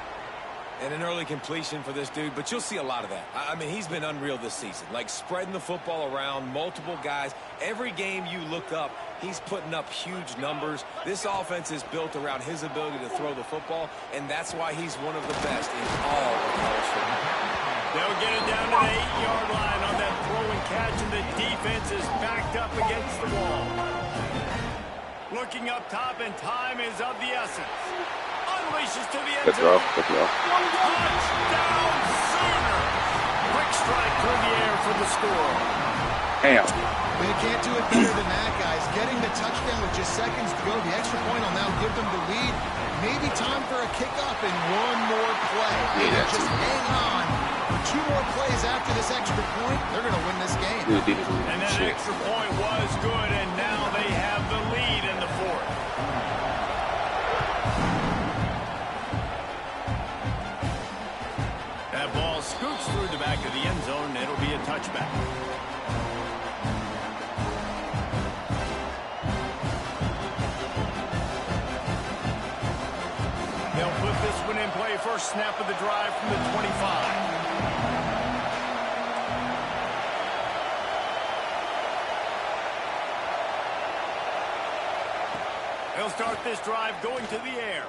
And an early completion for this dude, but you'll see a lot of that. I mean, he's been unreal this season. Like, spreading the football around, multiple guys. Every game you look up, he's putting up huge numbers. This offense is built around his ability to throw the football, and that's why he's one of the best in all of college football. They'll get it down to the 8-yard line on that throw and catch, and the defense is backed up against the wall. Looking up top, and time is of the essence. Unleashes to the end zone. Touchdown, Sooner! Quick strike through the air for the score. Damn. They can't do it better than that, guys. Getting the touchdown with just seconds to go. The extra point will now give them the lead. Maybe time for a kickoff and one more play. Yeah, just hang on. 2 more plays after this extra point, they're going to win this game. And that extra point was good, and now they have the lead in the fourth. That ball scoots through the back of the end zone, and it'll be a touchback. They'll put this one in play. First snap of the drive from the 25. He'll start this drive going to the air.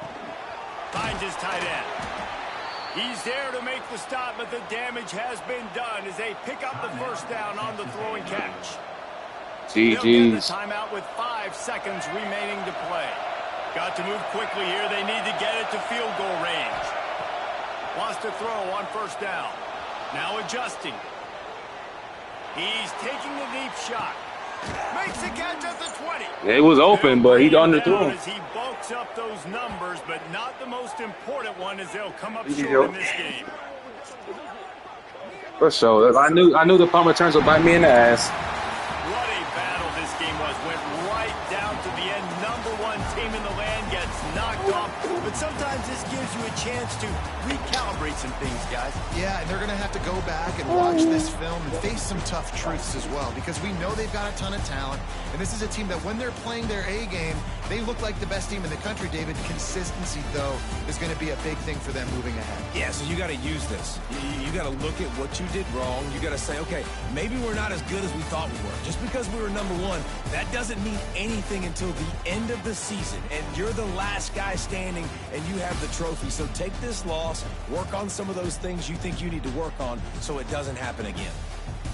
Finds his tight end. He's there to make the stop, but the damage has been done as they pick up the first down on the throw and catch. They'll get the timeout with 5 seconds remaining to play. Got to move quickly here. They need to get it to field goal range. Wants to throw on first down. Now adjusting. He's taking the deep shot. Makes the catch at the 20. It was open, but he underthrew. As he bulks up those numbers, but not the most important one, as they'll come up short in this game. For sure. I knew the punt returns would bite me in the ass. What a battle this game was. Went right down to the end. Number 1 team in the land gets knocked off. But sometimes this gives you a chance to recalibrate some things, guys. Yeah, and they're going to have to go back and watch this film and face some tough truths as well, because we know they've got a ton of talent, and this is a team that when they're playing their A game, they look like the best team in the country, David. Consistency, though, is going to be a big thing for them moving ahead. Yeah, so you got to use this. You got to look at what you did wrong. You got to say, okay, maybe we're not as good as we thought we were. Just because we were number 1, that doesn't mean anything until the end of the season, and you're the last guy standing, and you have the trophy. So take this loss, work on some of those things you think you need to work on so it doesn't happen again.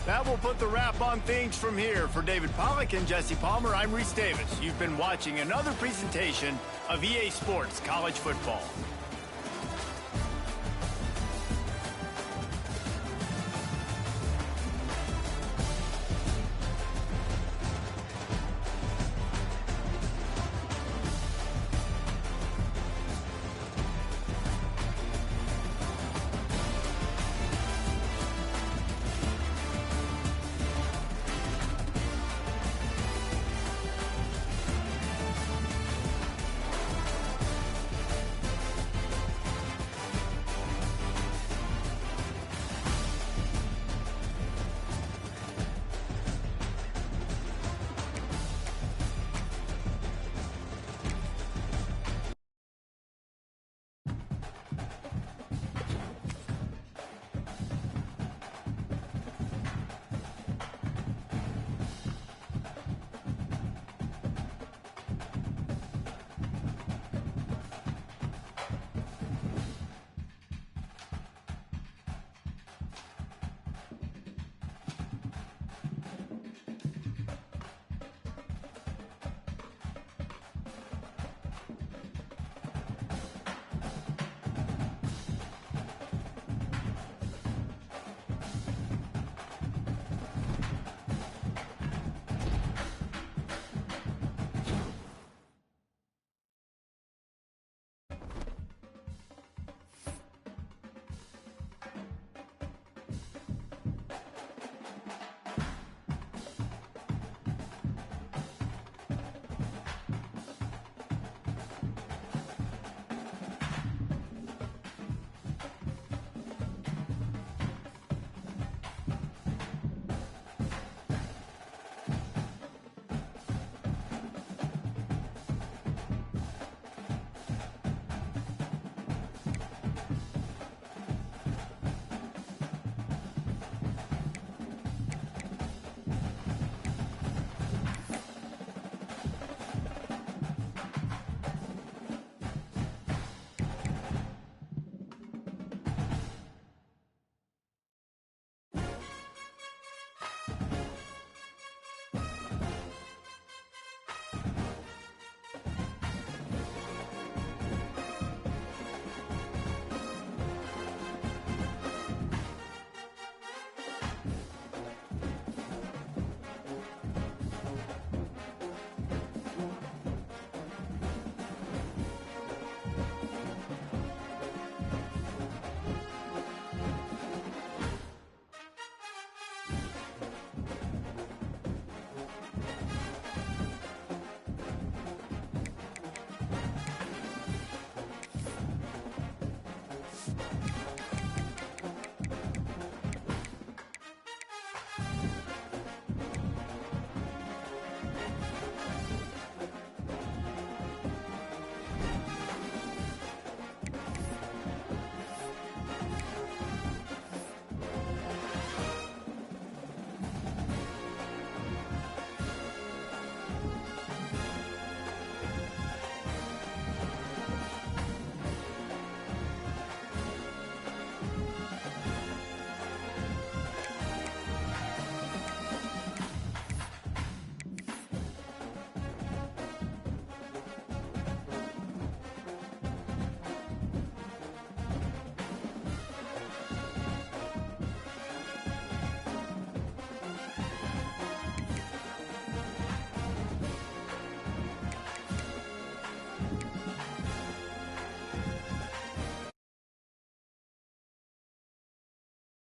That will put the wrap on things from here. For David Pollack and Jesse Palmer, I'm Reese Davis. You've been watching another presentation of EA Sports College Football.